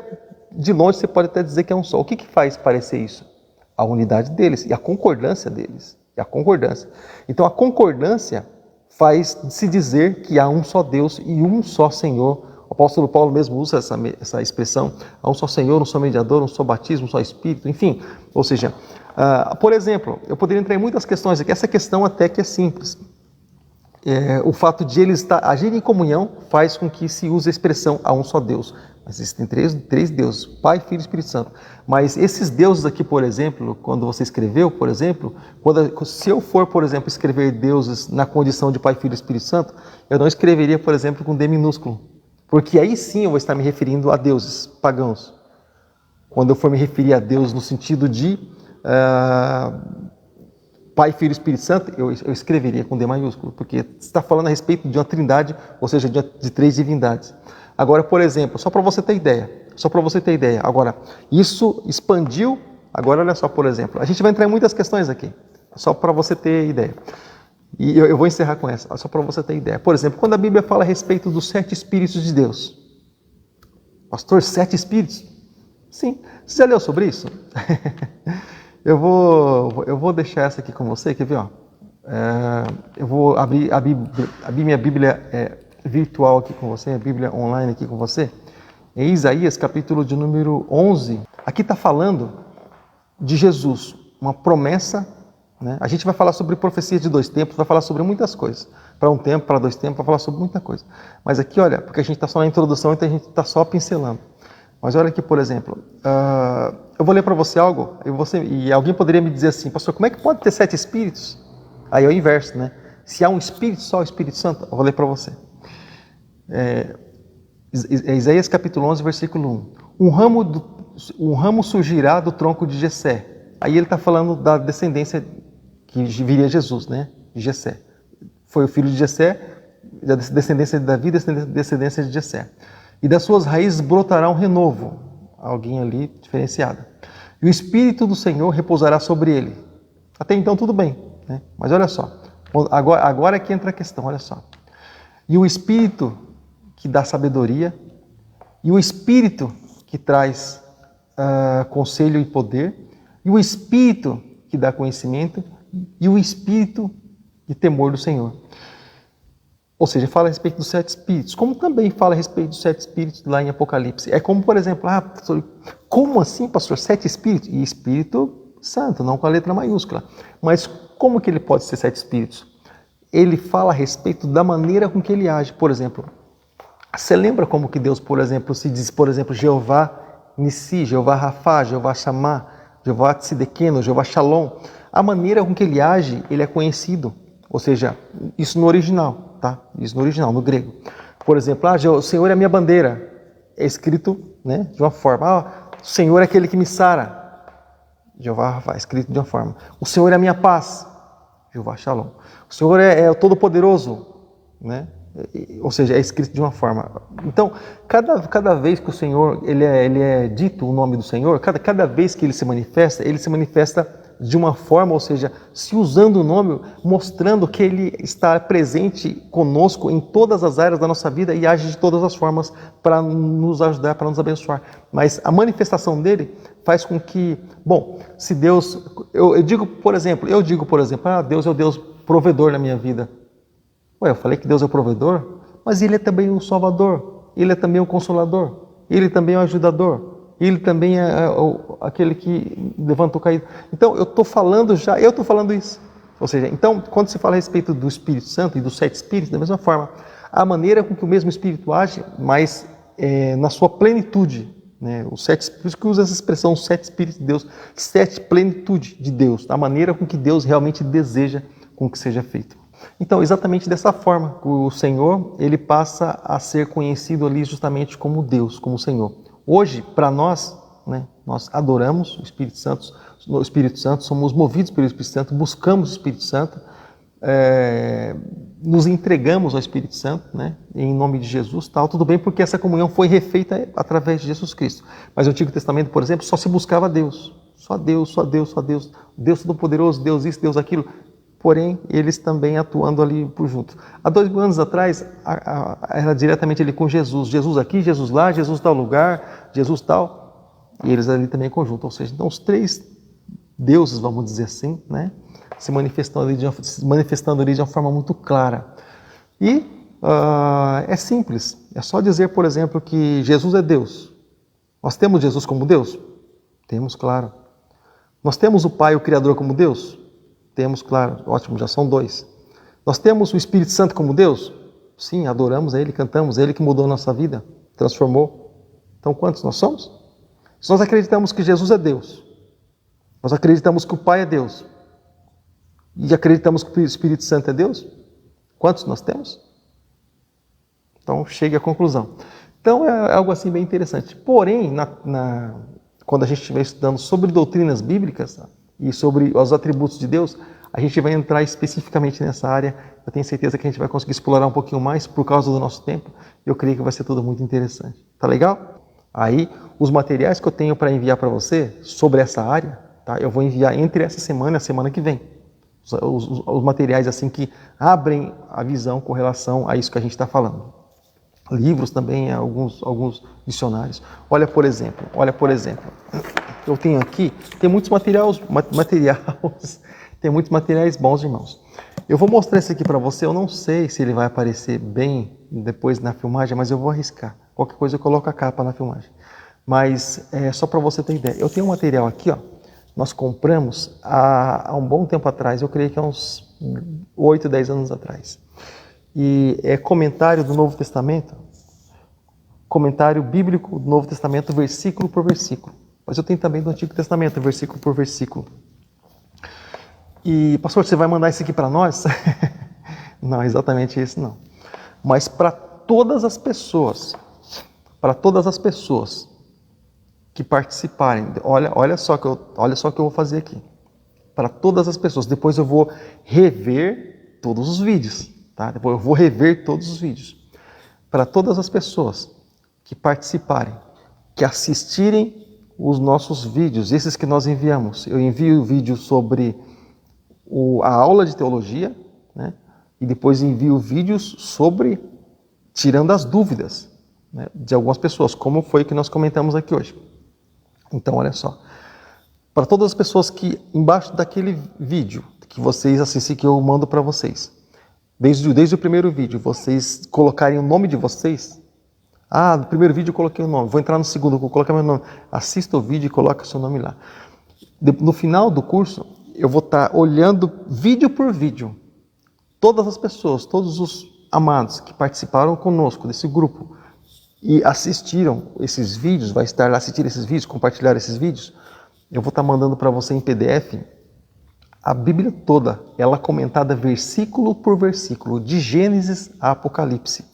de longe você pode até dizer que é um só. O que faz parecer isso? A unidade deles e a concordância deles. Então, a concordância faz se dizer que há um só Deus e um só Senhor. O apóstolo Paulo mesmo usa essa expressão, há um só Senhor, um só mediador, um só batismo, um só Espírito, enfim. Ou seja, por exemplo, eu poderia entrar em muitas questões aqui, essa questão até que é simples. O fato de eles agirem em comunhão faz com que se use a expressão há um só Deus. Mas existem 3 deuses, Pai, Filho e Espírito Santo. Mas esses deuses aqui, por exemplo, quando você escreveu, por exemplo, se eu for, por exemplo, escrever deuses na condição de Pai, Filho e Espírito Santo, eu não escreveria, por exemplo, com D minúsculo. Porque aí sim eu vou estar me referindo a deuses pagãos. Quando eu for me referir a Deus no sentido de Pai, Filho e Espírito Santo, eu escreveria com D maiúsculo, porque está falando a respeito de uma trindade, ou seja, de 3 divindades. Agora, por exemplo, só para você ter ideia, agora, isso expandiu, agora olha só, por exemplo, a gente vai entrar em muitas questões aqui, só para você ter ideia. E eu vou encerrar com essa, só para você ter ideia. Por exemplo, quando a Bíblia fala a respeito dos 7 Espíritos de Deus. Pastor, 7 Espíritos? Sim. Você já leu sobre isso? Eu vou deixar essa aqui com você, quer ver? Ó? Eu vou abrir minha Bíblia virtual aqui com você, a Bíblia online aqui com você. Em Isaías, capítulo de número 11. Aqui está falando de Jesus, uma promessa, né? A gente vai falar sobre profecias de 2 tempos, vai falar sobre muitas coisas. Para 1 tempo, para 2 tempos, vai falar sobre muita coisa. Mas aqui, olha, porque a gente está só na introdução, então a gente está só pincelando. Mas olha aqui, por exemplo, eu vou ler para você algo, e alguém poderia me dizer assim, pastor, como é que pode ter 7 espíritos? Aí é o inverso, né? Se há um espírito só, o Espírito Santo, eu vou ler para você. Isaías capítulo 11, versículo 1. Um ramo surgirá do tronco de Jessé. Aí ele está falando da descendência que viria Jesus, né? De Jessé. Foi o filho de Jessé, da descendência de Davi, descendência de Jessé. E das suas raízes brotará um renovo. Alguém ali diferenciado. E o Espírito do Senhor repousará sobre ele. Até então tudo bem, né? Mas olha só. Agora é que entra a questão, olha só. E o Espírito que dá sabedoria, e o Espírito que traz conselho e poder, e o Espírito que dá conhecimento, e o Espírito de temor do Senhor. Ou seja, fala a respeito dos 7 Espíritos, como também fala a respeito dos 7 Espíritos lá em Apocalipse. É como, por exemplo, pastor, como assim, pastor, 7 Espíritos? E Espírito Santo, não com a letra maiúscula. Mas como que ele pode ser 7 Espíritos? Ele fala a respeito da maneira com que ele age. Por exemplo, você lembra como que Deus, por exemplo, se diz, por exemplo, Jeová Nissi, Jeová Rafá, Jeová Shammah, Jeová Tzidkenu, Jeová Shalom. A maneira com que ele age, ele é conhecido. Ou seja, isso no original, tá? Isso no original, no grego. Por exemplo, o Senhor é a minha bandeira. É escrito, né, de uma forma. O Senhor é aquele que me sara. Jeová Rafá, escrito de uma forma. O Senhor é a minha paz. Jeová Shalom. O Senhor é o Todo-Poderoso, né? Ou seja, é escrito de uma forma. Então, cada vez que o Senhor, ele é dito o nome do Senhor, cada vez que ele se manifesta de uma forma, ou seja, se usando o nome, mostrando que ele está presente conosco em todas as áreas da nossa vida e age de todas as formas para nos ajudar, para nos abençoar. Mas a manifestação dele faz com que, bom, se Deus, eu digo, por exemplo, Deus é o Deus provedor na minha vida. Ué, eu falei que Deus é o provedor, mas Ele é também o Salvador, Ele é também o Consolador, Ele também é o Ajudador, Ele também é aquele que levanta o caído. Então, eu estou falando isso. Ou seja, então, quando se fala a respeito do Espírito Santo e dos 7 Espíritos, da mesma forma, a maneira com que o mesmo Espírito age, mas na sua plenitude, né? Os 7, por isso que usa essa expressão, os 7 Espíritos de Deus, 7 plenitude de Deus, a maneira com que Deus realmente deseja com que seja feito. Então, exatamente dessa forma, o Senhor, ele passa a ser conhecido ali justamente como Deus, como Senhor. Hoje, para nós, né, nós adoramos o Espírito Santo, somos movidos pelo Espírito Santo, buscamos o Espírito Santo, nos entregamos ao Espírito Santo, né, em nome de Jesus, tal, tudo bem, porque essa comunhão foi refeita através de Jesus Cristo. Mas no Antigo Testamento, por exemplo, só se buscava Deus. Só Deus, só Deus, só Deus. Deus Todo-Poderoso, Deus isso, Deus aquilo. Porém, eles também atuando ali por junto. Há 2 anos atrás, era diretamente ali com Jesus. Jesus aqui, Jesus lá, Jesus tal lugar, Jesus tal. E eles ali também em conjunto. Ou seja, então os 3 deuses, vamos dizer assim, né, se manifestando ali de uma forma muito clara. E é simples. É só dizer, por exemplo, que Jesus é Deus. Nós temos Jesus como Deus? Temos, claro. Nós temos o Pai, o Criador, como Deus? Temos, claro. Ótimo, já são 2. Nós temos o Espírito Santo como Deus? Sim, adoramos a Ele, cantamos a Ele que mudou a nossa vida, transformou. Então, quantos nós somos? Se nós acreditamos que Jesus é Deus, nós acreditamos que o Pai é Deus, e acreditamos que o Espírito Santo é Deus, quantos nós temos? Então, chegue à conclusão. Então, é algo assim bem interessante. Porém, quando a gente estiver estudando sobre doutrinas bíblicas e sobre os atributos de Deus, a gente vai entrar especificamente nessa área. Eu tenho certeza que a gente vai conseguir explorar um pouquinho mais por causa do nosso tempo. Eu creio que vai ser tudo muito interessante. Tá legal? Aí, os materiais que eu tenho para enviar para você sobre essa área, tá? Eu vou enviar entre essa semana e a semana que vem. Os materiais assim que abrem a visão com relação a isso que a gente está falando. Livros também, alguns dicionários. Olha, por exemplo, eu tenho aqui, tem muitos materiais bons, irmãos. Eu vou mostrar esse aqui para você, eu não sei se ele vai aparecer bem depois na filmagem, mas eu vou arriscar. Qualquer coisa eu coloco a capa na filmagem. Mas é só para você ter ideia. Eu tenho um material aqui, ó, nós compramos há um bom tempo atrás, eu creio que há uns 8, 10 anos atrás. E é comentário do Novo Testamento, comentário bíblico do Novo Testamento, versículo por versículo. Mas eu tenho também do Antigo Testamento, versículo por versículo. E, pastor, você vai mandar isso aqui para nós? Não, exatamente isso não. Mas para todas as pessoas que participarem, olha só que eu vou fazer aqui. Para todas as pessoas, depois eu vou rever todos os vídeos, tá? Depois eu vou rever todos os vídeos. Para todas as pessoas que participarem, que assistirem os nossos vídeos, esses que nós enviamos. Eu envio o vídeo sobre a aula de teologia, né? E depois envio vídeos sobre tirando as dúvidas, né, de algumas pessoas, como foi que nós comentamos aqui hoje. Então, olha só. Para todas as pessoas que, embaixo daquele vídeo que vocês assistem, que eu mando para vocês, desde o primeiro vídeo, vocês colocarem o nome de vocês. No primeiro vídeo eu coloquei o nome, vou entrar no segundo, vou colocar meu nome. Assista o vídeo e coloque o seu nome lá. No final do curso, eu vou estar olhando vídeo por vídeo. Todas as pessoas, todos os amados que participaram conosco desse grupo e assistiram esses vídeos, vai estar lá assistindo esses vídeos, compartilhar esses vídeos, eu vou estar mandando para você em PDF a Bíblia toda, ela comentada versículo por versículo, de Gênesis a Apocalipse.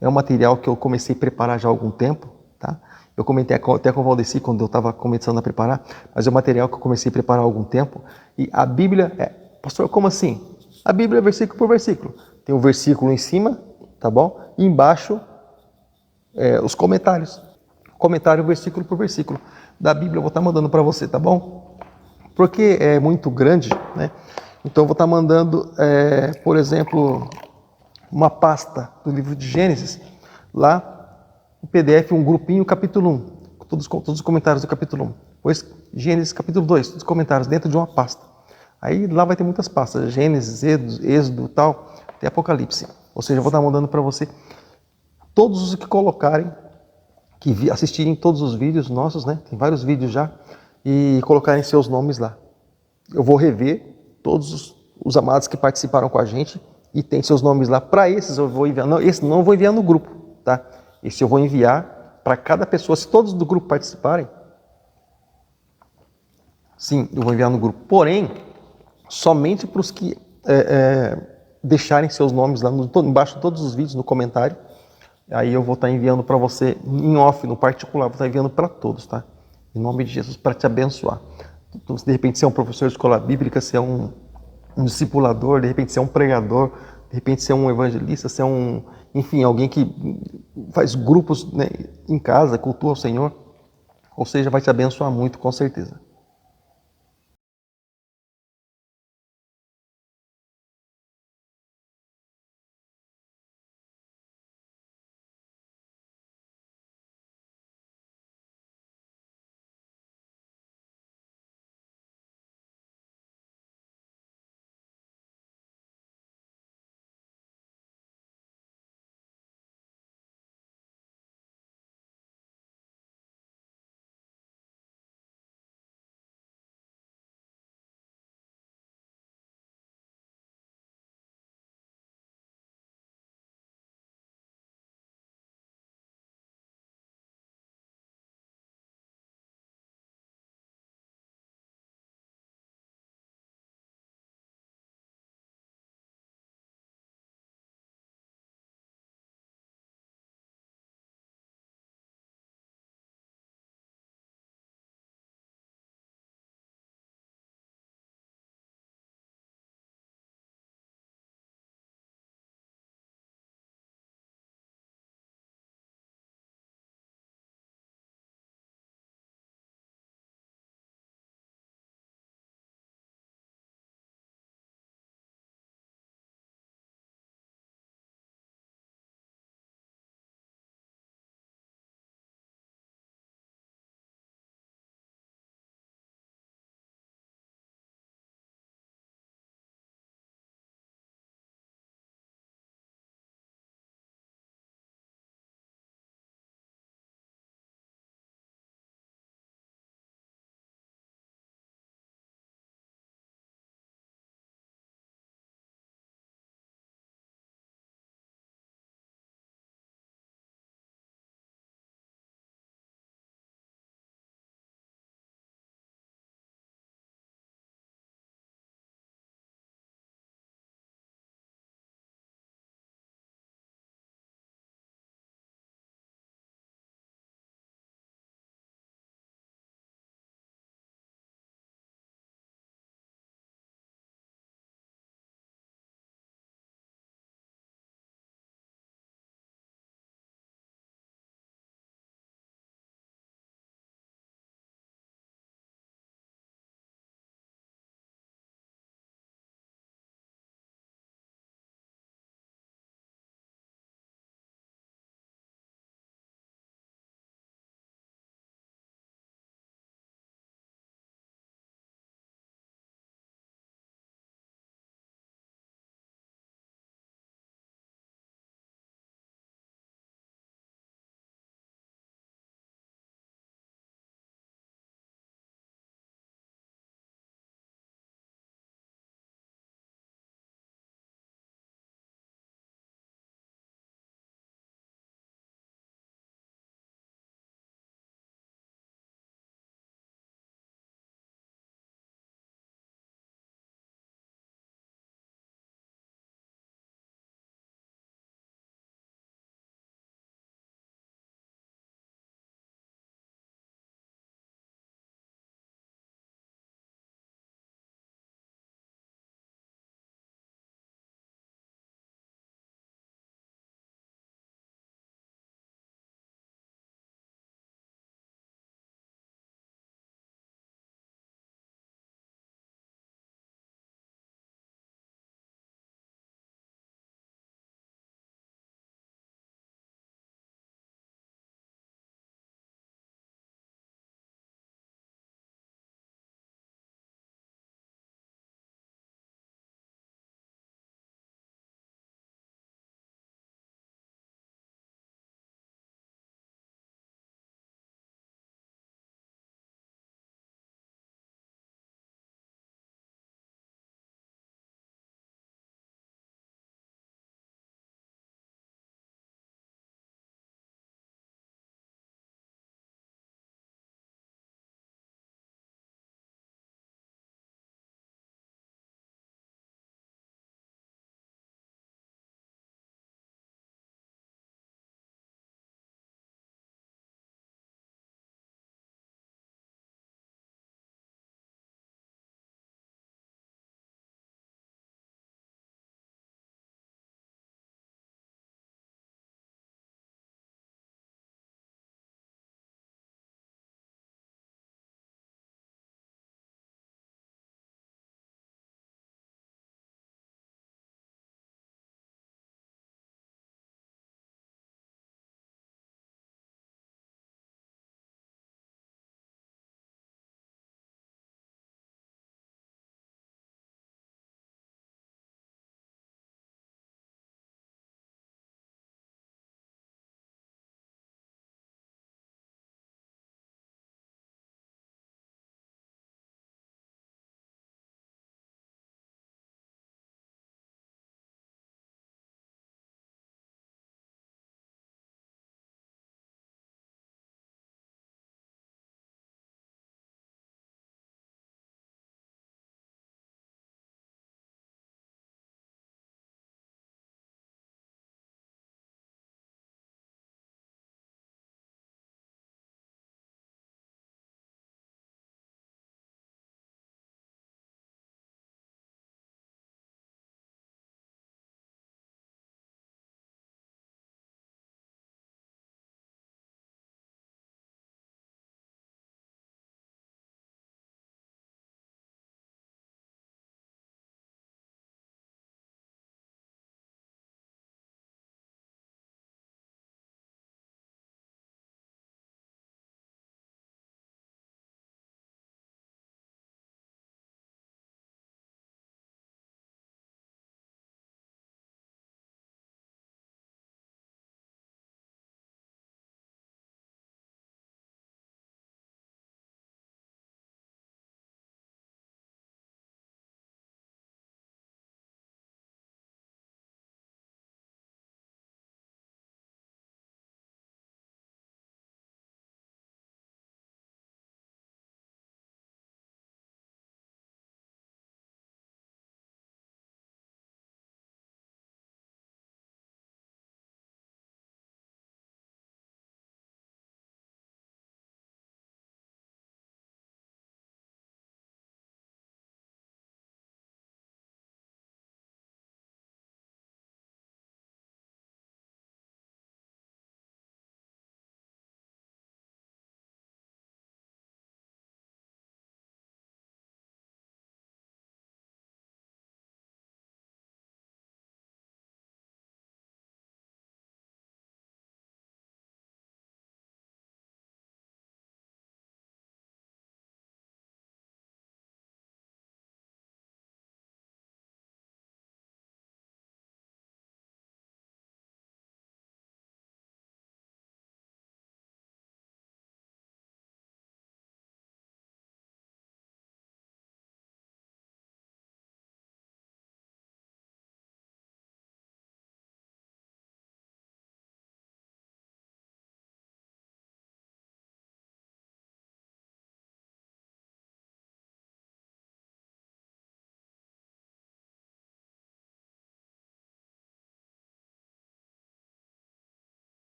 É um material que eu comecei a preparar já há algum tempo, tá? Eu comentei até com o Valdeci quando eu estava começando a preparar, mas é um material que eu comecei a preparar há algum tempo. E a Bíblia pastor, como assim? A Bíblia é versículo por versículo. Tem um versículo em cima, tá bom? E embaixo, os comentários. Comentário versículo por versículo da Bíblia eu vou estar mandando para você, tá bom? Porque é muito grande, né? Então eu vou estar mandando, por exemplo, uma pasta do livro de Gênesis, lá no PDF, um grupinho, capítulo 1, todos os comentários do capítulo 1. Depois Gênesis, capítulo 2, todos os comentários dentro de uma pasta. Aí lá vai ter muitas pastas, Gênesis, Êxodo, tal, até Apocalipse. Ou seja, eu vou estar mandando para você todos os que colocarem, que assistirem todos os vídeos nossos, né? Tem vários vídeos já, e colocarem seus nomes lá. Eu vou rever todos os amados que participaram com a gente e tem seus nomes lá. Para esses eu vou enviar, não, esse não eu vou enviar no grupo, tá? Esse eu vou enviar para cada pessoa, se todos do grupo participarem, sim, eu vou enviar no grupo. Porém, somente para os que deixarem seus nomes lá embaixo de todos os vídeos, no comentário. Aí eu vou estar enviando para você em off, no particular, vou estar enviando para todos, tá? Em nome de Jesus, para te abençoar. Então, de repente, você é um professor de escola bíblica, você é um discipulador, de repente, você é um pregador, de repente, você é um evangelista, você é enfim, alguém que faz grupos, né, em casa, cultua o Senhor. Ou seja, vai te abençoar muito, com certeza.